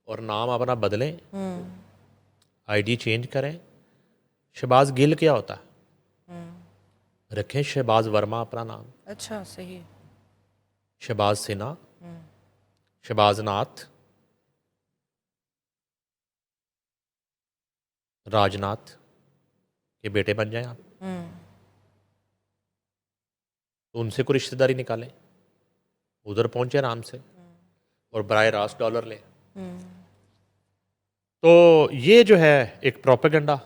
और नाम अपना बदलें, आईडी चेंज करें। शहबाज गिल क्या होता है? रखें शहबाज वर्मा अपना नाम, अच्छा, सही। शहबाज सिन्हा, शहबाज नाथ, राजनाथ के बेटे बन जाएं आप। तो उनसे कोई रिश्तेदारी निकालें, उधर पहुंचे आराम से और बराह रास्त डॉलर लें। तो ये जो है एक प्रोपेगेंडा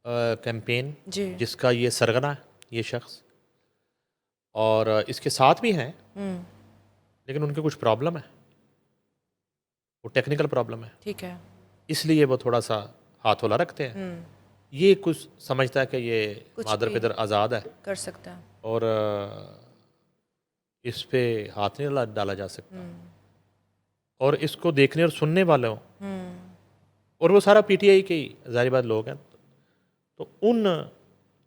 कैंपेन जी। जिसका ये सरगना है ये शख्स, और इसके साथ भी हैं, लेकिन उनके कुछ प्रॉब्लम है, वो टेक्निकल प्रॉब्लम है, ठीक है। इसलिए वो थोड़ा सा हाथ होला रखते हैं। ये कुछ समझता है कि ये कुछ मादर भी पिदर आज़ाद है कर सकता है। और इस पे हाथ नहीं डाला जा सकता। और इसको देखने और सुनने वालों, और वो सारा पीटीआई के ही ज़ाहिर बात लोग हैं, तो उन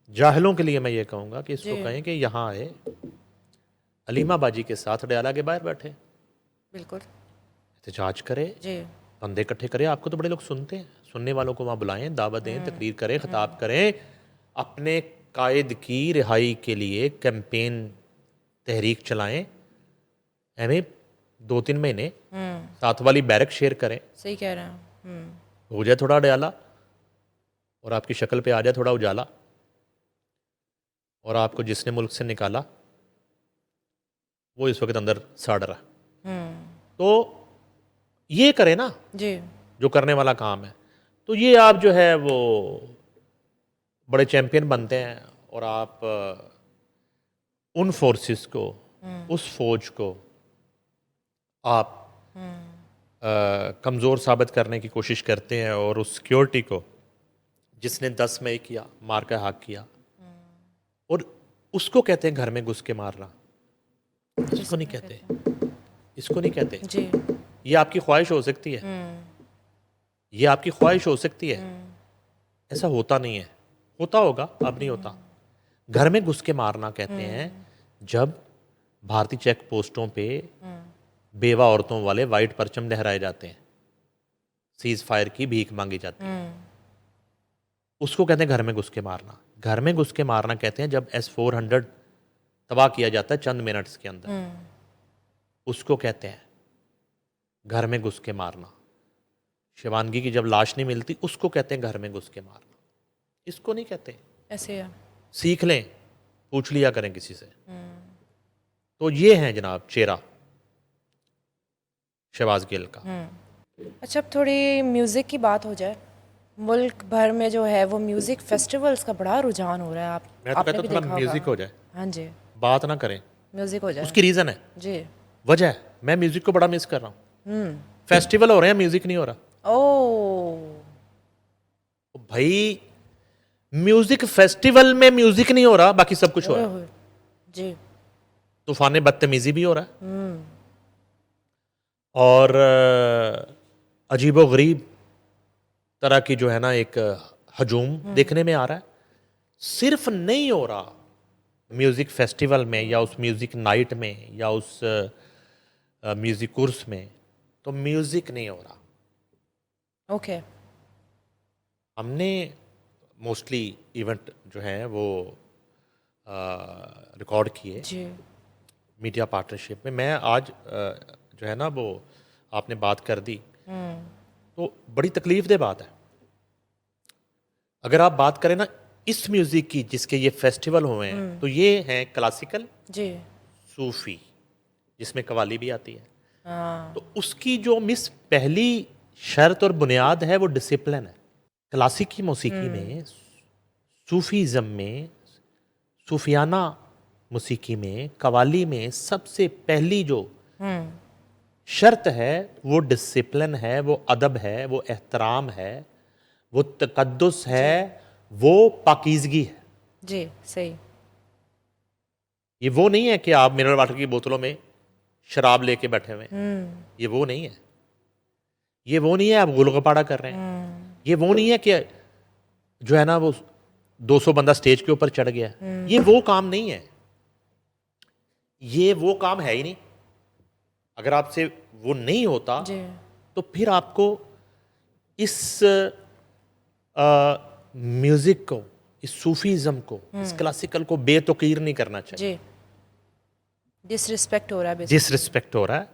जाहिलों के लिए मैं ये कहूँगा कि इसको जी। कहें कि यहाँ आए, अलीमा बाजी के साथ डयाला के बाहर बैठे, बिल्कुल। एहतजाज करे, जी। बंदे इकट्ठे करें। आपको तो बड़े लोग सुनते हैं, सुनने वालों को वहाँ बुलाएं, दावत दें, तकरीर करें, खिताब करें, अपने कायद की रिहाई के लिए कैंपेन तहरीक चलाएं। एवं 2-3 महीने साथ वाली बैरक शेयर करें, सही कह रहे हैं। हो जाए थोड़ा डयाला और आपकी शक्ल पे आ जाए थोड़ा उजाला, और आपको जिसने मुल्क से निकाला वो इस वक्त अंदर साड़ रहा है। तो ये करें ना जी। जो करने वाला काम है। तो ये आप जो है वो बड़े चैंपियन बनते हैं और आप उन फोर्सेस को, उस फौज को आप कमज़ोर साबित करने की कोशिश करते हैं, और उस सिक्योरिटी को जिसने 10 मई किया, मार का हाक किया, और उसको कहते हैं घर में घुस के मारना। इसको नहीं कहते, इसको नहीं कहते। जी। ये आपकी ख्वाहिश हो सकती है, ये आपकी ख्वाहिश हो सकती है, ऐसा होता नहीं है। होता होगा, अब नहीं होता। घर में घुस के मारना कहते हैं जब भारतीय चेक पोस्टों पे बेवा औरतों वाले वाइट परचम लहराए जाते हैं, सीज फायर की भीख मांगी जाती है, उसको कहते हैं घर में घुस के मारना। घर में घुस के मारना कहते हैं जब S-400 तबाह किया जाता है चंद मिनट्स के अंदर, उसको कहते हैं घर में घुस के मारना। शिवानगी की जब लाश नहीं मिलती उसको कहते हैं घर में घुस के मारना, इसको नहीं कहते। ऐसे है। सीख लें, पूछ लिया करें किसी से। तो ये है जनाब चेहरा शहबाज गिल का। अच्छा, अब थोड़ी म्यूज़िक की बात हो जाए। मुल्क भर में जो है वो म्यूज़िक फेस्टिवल्स का बड़ा रुझान हो रहा है। मैं तो आपने कहता भी हूं थोड़ा देखा म्यूजिक होगा। हो जाए, हाँ जी, बात ना करें। म्यूज़िक हो जाए। उसकी रीज़न है, जी। वजह है, मैं म्यूजिक को बड़ा मिस कर रहा हूँ। फेस्टिवल हो रहे हैं, म्यूजिक नहीं हो रहा। ओह। तो भाई म्यूजिक फेस्टिवल में म्यूजिक नहीं हो रहा, बाकी सब कुछ हो रहा है। ओह, जी। तूफान बदतमीजी भी हो रहा है, और अजीबो गरीब तरह की जो है ना एक हजूम देखने में आ रहा है। सिर्फ नहीं हो रहा म्यूजिक फेस्टिवल में या उस म्यूजिक नाइट में या उस म्यूजिक कोर्स में, तो म्यूजिक नहीं हो रहा। ओके। हमने मोस्टली इवेंट जो है वो रिकॉर्ड किए जी। मीडिया पार्टनरशिप में। मैं आज जो है ना वो आपने बात कर दी, तो बड़ी तकलीफ दह बात है। अगर आप बात करें ना इस म्यूज़िक की जिसके ये फेस्टिवल हुए हैं, तो ये हैं क्लासिकल जी। सूफी, जिसमें कवाली भी आती है। हाँ तो उसकी जो पहली शर्त और बुनियाद है वो डिसिप्लिन है। क्लासिकी मौसीकी में, सूफीज़म में, सूफियाना मौसीकी में, कवाली में सबसे पहली जो शर्त है वो डिसिप्लिन है, वो अदब है, वो एहतराम है, वो तकद्दुस है, वो पाकीज़गी है। जी सही। ये वो नहीं है कि आप मिनरल वाटर की बोतलों में शराब लेके बैठे हुए हैं। ये वो नहीं है। ये वो नहीं है आप गुलगपाड़ा कर रहे हैं। ये वो नहीं है कि जो है ना वो 200 बंदा स्टेज के ऊपर चढ़ गया। ये वो काम नहीं है। ये वो काम है ही नहीं। अगर आपसे वो नहीं होता जी। तो फिर आपको इस म्यूजिक को, इस सूफीज़म को, इस क्लासिकल को बेतौकीर नहीं करना चाहिए। जी। डिसरिस्पेक्ट हो रहा है basically। डिसरिस्पेक्ट हो रहा है।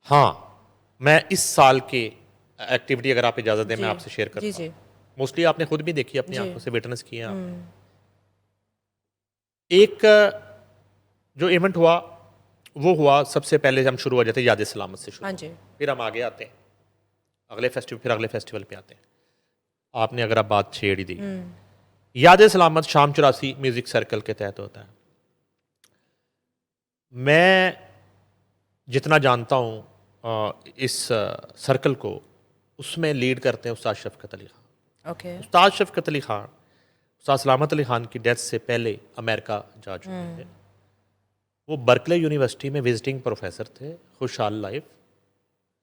हाँ, मैं इस साल की एक्टिविटी अगर आप इजाज़त दें मैं जी, आपसे शेयर करता जी, हूँ। मोस्टली आपने खुद भी देखी, अपनी जी। आंखों से विटनेस किया आपने। एक जो इवेंट हुआ वो हुआ, सबसे पहले हम शुरू हो जाते हैं याद सलामत से शुरू, हाँ जी। फिर हम आगे आते हैं अगले फेस्टिवल, फिर अगले फेस्टिवल पे आते हैं। आपने अगर आप बात छेड़ ही दी, याद सलामत शाम 84 म्यूजिक सर्कल के तहत होता है। मैं जितना जानता हूँ इस सर्कल को, उसमें लीड करते हैं उस्ताद शफकत अली खान। ओके। उस्ताद शफकत अली खान उस्ताद सलामत अली खान की डेथ से पहले अमेरिका जा चुके थे। वो बर्कले यूनिवर्सिटी में विजिटिंग प्रोफेसर थे, खुशहाल लाइफ।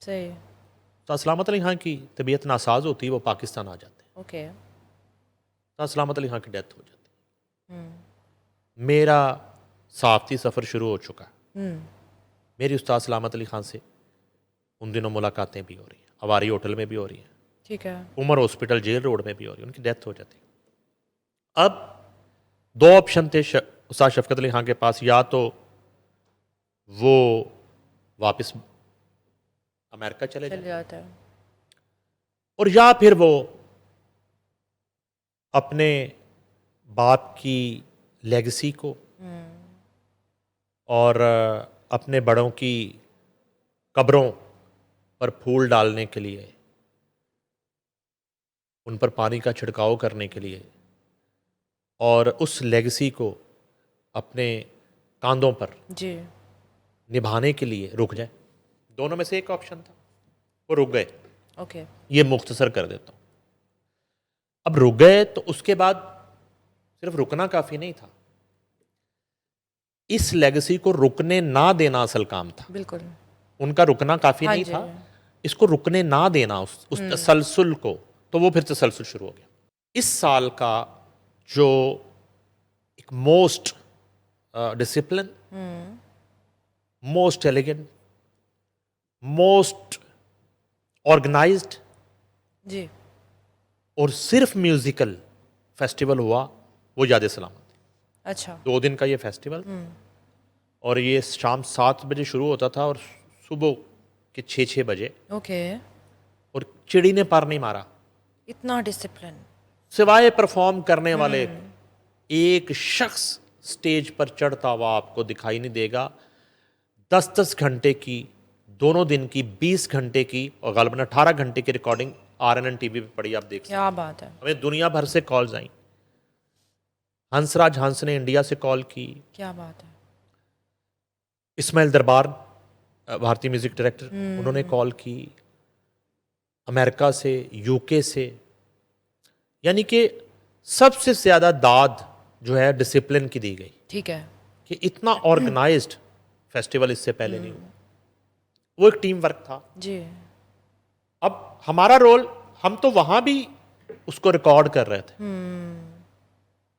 सही। उस्ताद सलामत अली खान की तबीयत नासाज होती, वो पाकिस्तान आ जाते हैं। ओके। उस्ताद सलामत अली खान की डेथ हो जाती। मेरा साफ्ती सफ़र शुरू हो चुका है। मेरी उस्ताद सलामत अली खान से उन दिनों मुलाकातें भी हो रही हैं, अवारी होटल में भी हो रही हैं, ठीक है। उमर हॉस्पिटल जेल रोड में भी हो रही है। उनकी डेथ हो जाती है। अब दो ऑप्शन थे उस्ताद शफकत अली खान के पास, या तो वो वापस अमेरिका चले चल जाए जाता है। और या फिर वो अपने बाप की लेगेसी को और अपने बड़ों की कब्रों पर फूल डालने के लिए, उन पर पानी का छिड़काव करने के लिए और उस लेगेसी को अपने कांधों पर जी। निभाने के लिए रुक जाए। दोनों में से एक ऑप्शन था, वो रुक गए। ओके। ये मुख्तसर कर देता हूँ। अब रुक गए तो उसके बाद सिर्फ रुकना काफ़ी नहीं था, इस लेगेसी को रुकने ना देना असल काम था। बिल्कुल। उनका रुकना काफ़ी हाँ नहीं जी। था, इसको रुकने ना देना, उस तसलसल को, तो वो फिर तसलसल शुरू हो गया। इस साल का जो एक most discipline, most elegant, most organised जी। और सिर्फ म्यूजिकल फेस्टिवल हुआ वो याद सलामत। अच्छा। 2 दिन का ये फेस्टिवल, और ये शाम 7 बजे शुरू होता था और सुबह के 6 बजे, ओके। और चिड़ी ने पार नहीं मारा। इतना डिसिप्लिन। सिवाय परफॉर्म करने वाले एक शख्स स्टेज पर चढ़ता हुआ आपको दिखाई नहीं देगा। 10-10 घंटे की, दोनों दिन की 20 घंटे की और गालिबन 18 घंटे की रिकॉर्डिंग RNN टीवी पे पड़ी, आप देख सकते हैं। क्या बात है। हमें दुनिया भर से कॉल्स आई। हंसराज हंस ने इंडिया से कॉल की, क्या बात है। इस्माइल दरबार भारतीय म्यूजिक डायरेक्टर, उन्होंने कॉल की, अमेरिका से, यूके से। यानी कि सबसे ज़्यादा दाद जो है डिसिप्लिन की दी गई, ठीक है। कि इतना ऑर्गेनाइज्ड फेस्टिवल इससे पहले नहीं हुआ। वो एक टीम वर्क था। जी। अब हमारा रोल, हम तो वहां भी उसको रिकॉर्ड कर रहे थे।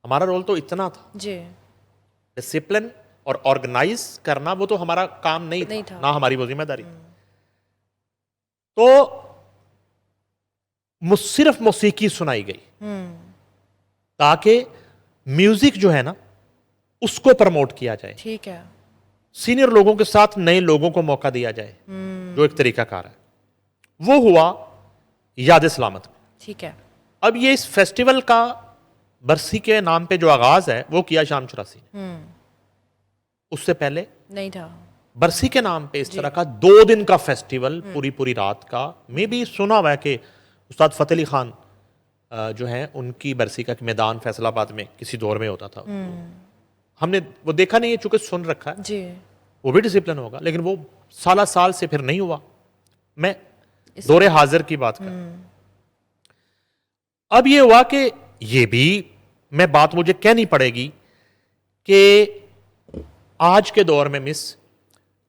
हमारा रोल तो इतना था, जी। डिसिप्लिन और ऑर्गेनाइज करना, वो तो हमारा काम नहीं था, ना हमारी वो जिम्मेदारी। तो सिर्फ मौसीकी सुनाई गई ताकि म्यूजिक जो है ना उसको प्रमोट किया जाए। ठीक है। सीनियर लोगों के साथ नए लोगों को मौका दिया जाए, जो एक तरीकाकार है। वो हुआ याद सलामत में। ठीक है। अब ये इस फेस्टिवल का बरसी के नाम पे जो आगाज है वो किया शाम 84 ने। उससे पहले नहीं था। बरसी के नाम पे इस तरह का 2 दिन का फेस्टिवल पूरी पूरी रात का, मैं भी सुना हुआ है कि उस्ताद फतेह अली खान जो है उनकी बरसी का मैदान फैसलाबाद में किसी दौर में होता था। हमने वो देखा नहीं है, चूंकि सुन रखा है, जी। वो भी डिसिप्लिन होगा, लेकिन वो साल से फिर नहीं हुआ। मैं दौरे हाजिर की बात कर। अब ये हुआ कि ये भी मैं बात मुझे कहनी पड़ेगी कि आज के दौर में मिस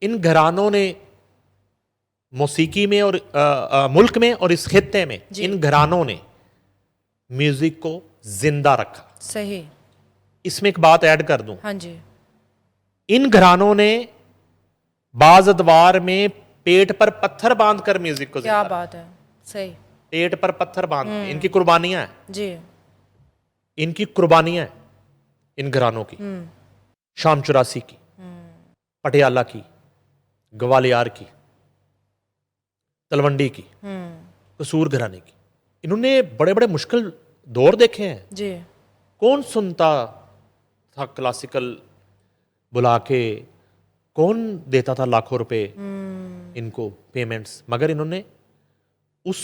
इन घरानों ने मौसीकी में और मुल्क में और इस खित्ते में इन घरानों ने म्यूजिक को जिंदा रखा। सही। इसमें एक बात ऐड कर दूं, हाँ जी। इन घरानों ने बाज अदवार में पेट पर पत्थर बांध कर म्यूजिक को क्या जिंदा बात है। सही। पेट पर पत्थर बांध के इनकी कुर्बानियां हैं, जी। इनकी कुर्बानियां हैं इन घरानों की। शाम 84 की, पटियाला की, ग्वालियर की, तलवंडी की, कसूर घराने की। इन्होंने बड़े बड़े मुश्किल दौर देखे हैं। जी। कौन सुनता था क्लासिकल बुला के, कौन देता था लाखों रुपए इनको पेमेंट्स, मगर इन्होंने उस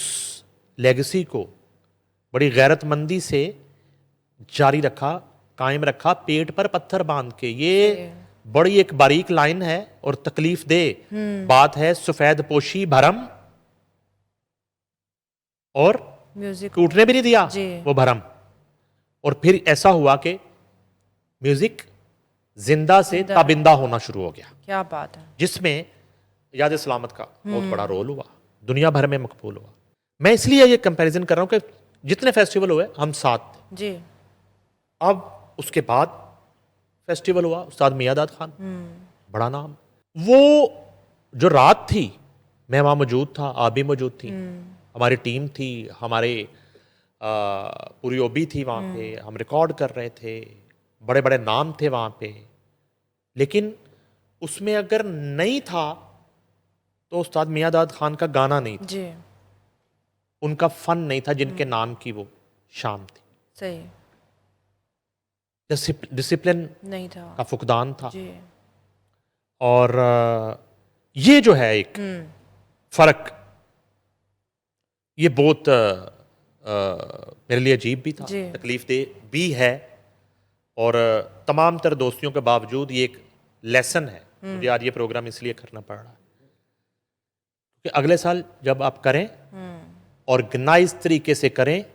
लेगेसी को बड़ी गैरतमंदी से जारी रखा, कायम रखा, पेट पर पत्थर बांध के। ये बड़ी एक बारीक लाइन है और तकलीफ दे बात है। सफेद पोशी भरम और म्यूजिक टूटने भी नहीं दिया जी। वो भरम। और फिर ऐसा हुआ कि म्यूजिक जिंदा से ताबिंदा होना शुरू हो गया, क्या बात है। जिसमें याद सलामत का बहुत बड़ा रोल हुआ, दुनिया भर में मकबूल हुआ। मैं इसलिए ये कंपैरिजन कर रहा हूं कि जितने फेस्टिवल हुए हम साथ थे। जी। अब उसके बाद फेस्टिवल हुआ उस्ताद मियादाद खान, बड़ा नाम। वो जो रात थी, मैं वहां मौजूद था, आप भी मौजूद थी, हमारी टीम थी, हमारे पूरी ओबी थी वहां पे, हम रिकॉर्ड कर रहे थे, बड़े बड़े नाम थे वहां पे। लेकिन उसमें अगर नहीं था तो उस्ताद मियादाद खान का गाना नहीं था, जी। उनका फन नहीं था जिनके नाम की वो शाम थी। सही। डिसिप्लिन नहीं था। का फुकदान था। जी। और ये जो है एक फर्क, ये बहुत मेरे लिए अजीब भी था, जी। तकलीफ दे भी है, और तमाम तर दोस्तियों के बावजूद ये एक लेसन है। मुझे आज ये प्रोग्राम इसलिए करना पड़ रहा है कि अगले साल जब आप करें, ऑर्गेनाइज तरीके से करें,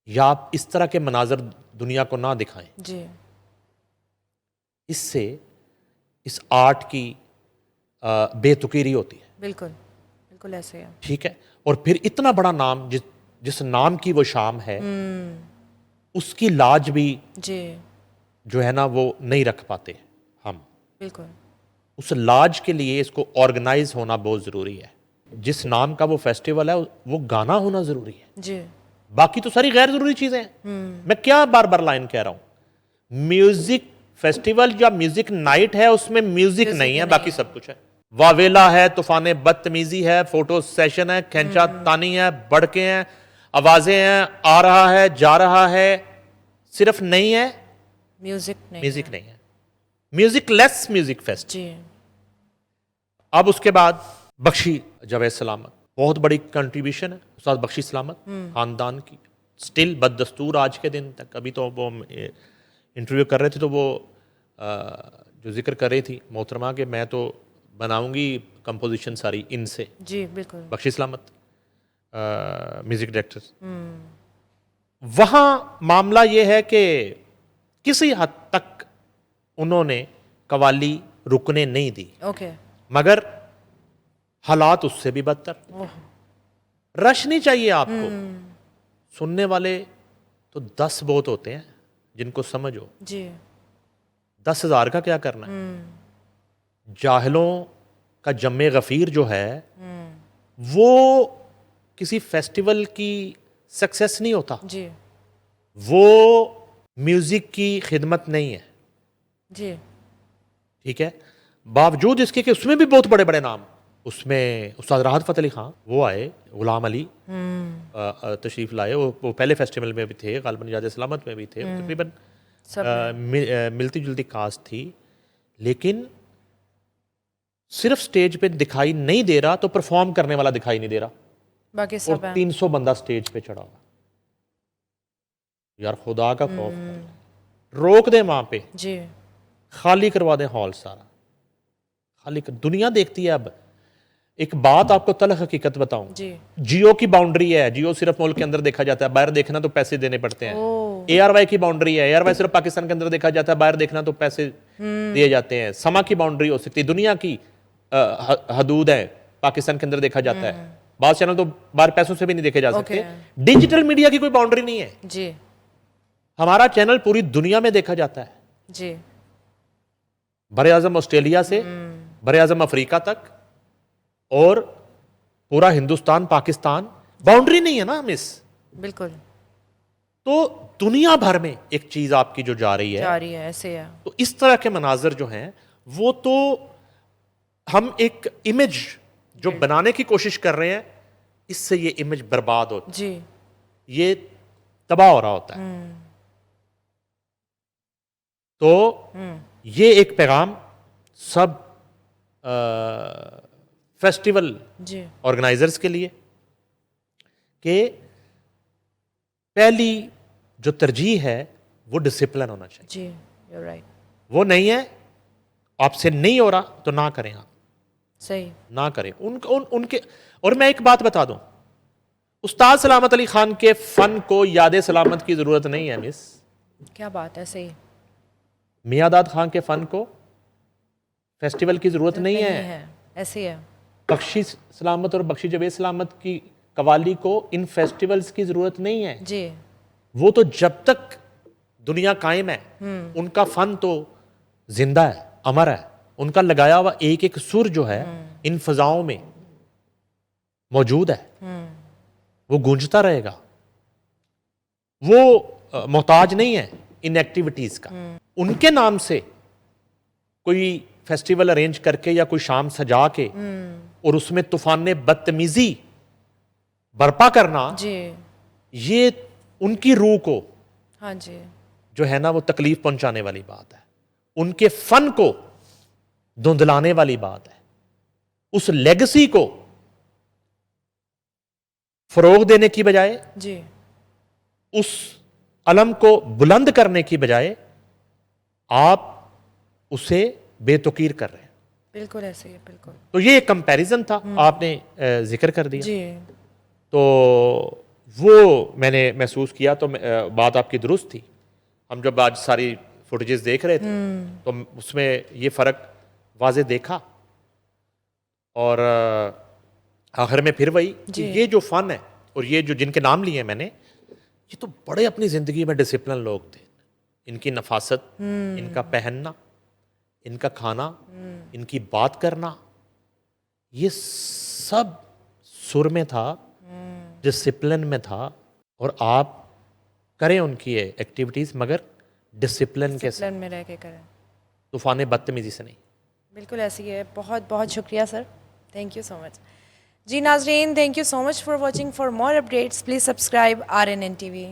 या आप इस तरह के मनाजर दुनिया को ना दिखाएं। जी। इससे इस आर्ट की बेतुकीरी होती है। बिल्कुल बिल्कुल ऐसे है। ठीक है। और फिर इतना बड़ा नाम, जिस नाम की वो शाम है, उसकी लाज भी जी। जो है ना वो नहीं रख पाते हम। बिल्कुल। उस लाज के लिए इसको ऑर्गेनाइज होना बहुत जरूरी है। जिस नाम का वो फेस्टिवल है वो गाना होना जरूरी है। जी। बाकी तो सारी गैर जरूरी चीजें हैं। मैं क्या बार बार लाइन कह रहा हूं, म्यूजिक फेस्टिवल या म्यूजिक नाइट है, उसमें म्यूजिक नहीं है, बाकी सब कुछ है। वावेला है, तूफान बदतमीजी है, फोटो सेशन है, खेंचा तानी है, बड़के हैं, आवाजें हैं, आ रहा है, जा रहा है, सिर्फ नहीं है म्यूजिक नहीं। म्यूजिक नहीं है, म्यूजिक लेस म्यूजिक फेस्ट। जी। अब उसके बाद बख्शी जावेद सलामत, बहुत बड़ी कंट्रीब्यूशन है उस्ताद बख्शी सलामत खानदान की, स्टिल बददस्तूर आज के दिन तक। अभी तो वो इंटरव्यू कर रहे थे तो वो जो जिक्र कर रही थी मोहतरमा के, मैं तो बनाऊंगी कंपोजिशन सारी इनसे। जी बिल्कुल। बख्शी सलामत म्यूजिक डायरेक्टर। वहाँ मामला ये है कि किसी हद तक उन्होंने कवाली रुकने नहीं दी, ओके। मगर हालात उससे भी बदतर। रश नहीं चाहिए आपको, सुनने वाले तो 10 बहुत होते हैं जिनको समझो। जी। 10,000 का क्या करना है। जाहिलों का जम्मे गफीर जो है वो किसी फेस्टिवल की सक्सेस नहीं होता, जी। वो म्यूजिक की खिदमत नहीं है। जी। ठीक है, बावजूद इसके कि उसमें भी बहुत बड़े बड़े नाम, उसमें उस्ताद राहत फ़तेह अली खां वो आए, गुलाम अली तशरीफ़ लाए, वो पहले फेस्टिवल में भी थे, ग़ालिबन याद सलामत में भी थे, तकरीबन मिलती जुलती कास्ट थी, लेकिन सिर्फ स्टेज पे दिखाई नहीं दे रहा तो परफॉर्म करने वाला दिखाई नहीं दे रहा, बाकी सब और 300 बंदा स्टेज पे चढ़ा हुआ। यार खुदा का खौफ कर, रोक दे वहां पे जी, खाली करवा दें हॉल सारा, खाली कर, दुनिया देखती है। अब एक बात आपको तल्ख हकीकत बताऊं, जी, जियो की बाउंड्री है, जियो सिर्फ मुल्क के अंदर देखा जाता है, बाहर देखना तो पैसे देने पड़ते हैं। ARY की बाउंड्री है, ARY सिर्फ पाकिस्तान के अंदर देखा जाता है, बाहर देखना तो पैसे दिए जाते हैं। समा की बाउंड्री हो सकती है, दुनिया की हदूद है, पाकिस्तान के अंदर देखा जाता है, बाद चैनल तो बाहर पैसों से भी नहीं देखे जा सकते। डिजिटल मीडिया की कोई बाउंड्री नहीं है जी, हमारा चैनल पूरी दुनिया में देखा जाता है, जी, बरे आजम ऑस्ट्रेलिया से बरे आजम अफ्रीका तक, और पूरा हिंदुस्तान पाकिस्तान, बाउंड्री नहीं है ना मिस। बिल्कुल तो दुनिया भर में एक चीज आपकी जो जा रही है, ऐसे है। तो इस तरह के मनाजर जो हैं वो तो हम एक इमेज जो बनाने की कोशिश कर रहे हैं, इससे ये इमेज बर्बाद होती जी, है, ये तबाह हो रहा होता है। तो ये एक पैगाम सब फेस्टिवल जी, ऑर्गेनाइजर्स के लिए कि पहली जो तरजीह है वो डिसिप्लिन होना चाहिए। जी, you're right, वो नहीं है, आपसे नहीं हो रहा तो ना करें, आप सही, ना करें। उनके और मैं एक बात बता दूं, उस्ताद सलामत अली खान के फन को याद सलामत की जरूरत नहीं है मिस। क्या बात है, सही, मियादाद खान के फन को फेस्टिवल की जरूरत नहीं है। ऐसे है। बख्शी सलामत और बख्शी जवेद सलामत की कवाली को इन फेस्टिवल्स की जरूरत नहीं है। जी, वो तो जब तक दुनिया कायम है उनका फन तो जिंदा है, अमर है, उनका लगाया हुआ एक एक सुर जो है इन फजाओं में मौजूद है, वो गूंजता रहेगा। वो मोहताज नहीं है इन एक्टिविटीज का। उनके नाम से कोई फेस्टिवल अरेंज करके या कोई शाम सजा के और उसमें तूफान बदतमीजी बर्पा करना, जी, ये उनकी रूह को हाँ जी, जो है ना वो तकलीफ पहुंचाने वाली बात है, उनके फन को धुंधलाने वाली बात है, उस लेगेसी को फरोग देने की बजाय, जी, उस अलम को बुलंद करने की बजाय आप उसे बेतुकीर कर रहे हैं। बिल्कुल ऐसे ही है, बिल्कुल। तो ये एक कंपैरिजन था, आपने जिक्र कर दिया, जी, तो वो मैंने महसूस किया। तो बात आपकी दुरुस्त थी। हम जब आज सारी फुटेजेस देख रहे थे तो उसमें ये फ़र्क वाजे देखा, और आखिर में फिर वही कि ये जो फ़न है और ये जो जिनके नाम लिए मैंने, ये तो बड़े अपनी ज़िंदगी में डिसिप्लिन लोग थे। इनकी नफासत, इनका पहनना, इनका खाना, इनकी बात करना, ये सब सुर में था, डिसिप्लिन में था। और आप करें उनकी एक्टिविटीज़ मगर डिसिप्लिन के साथ, में रह के करें, तूफान बदतमीजी से नहीं। बिल्कुल ऐसी ही है। बहुत बहुत शुक्रिया sir, thank you so much. जी नाजरीन, thank you so much for watching. For more updates please subscribe RNN TV।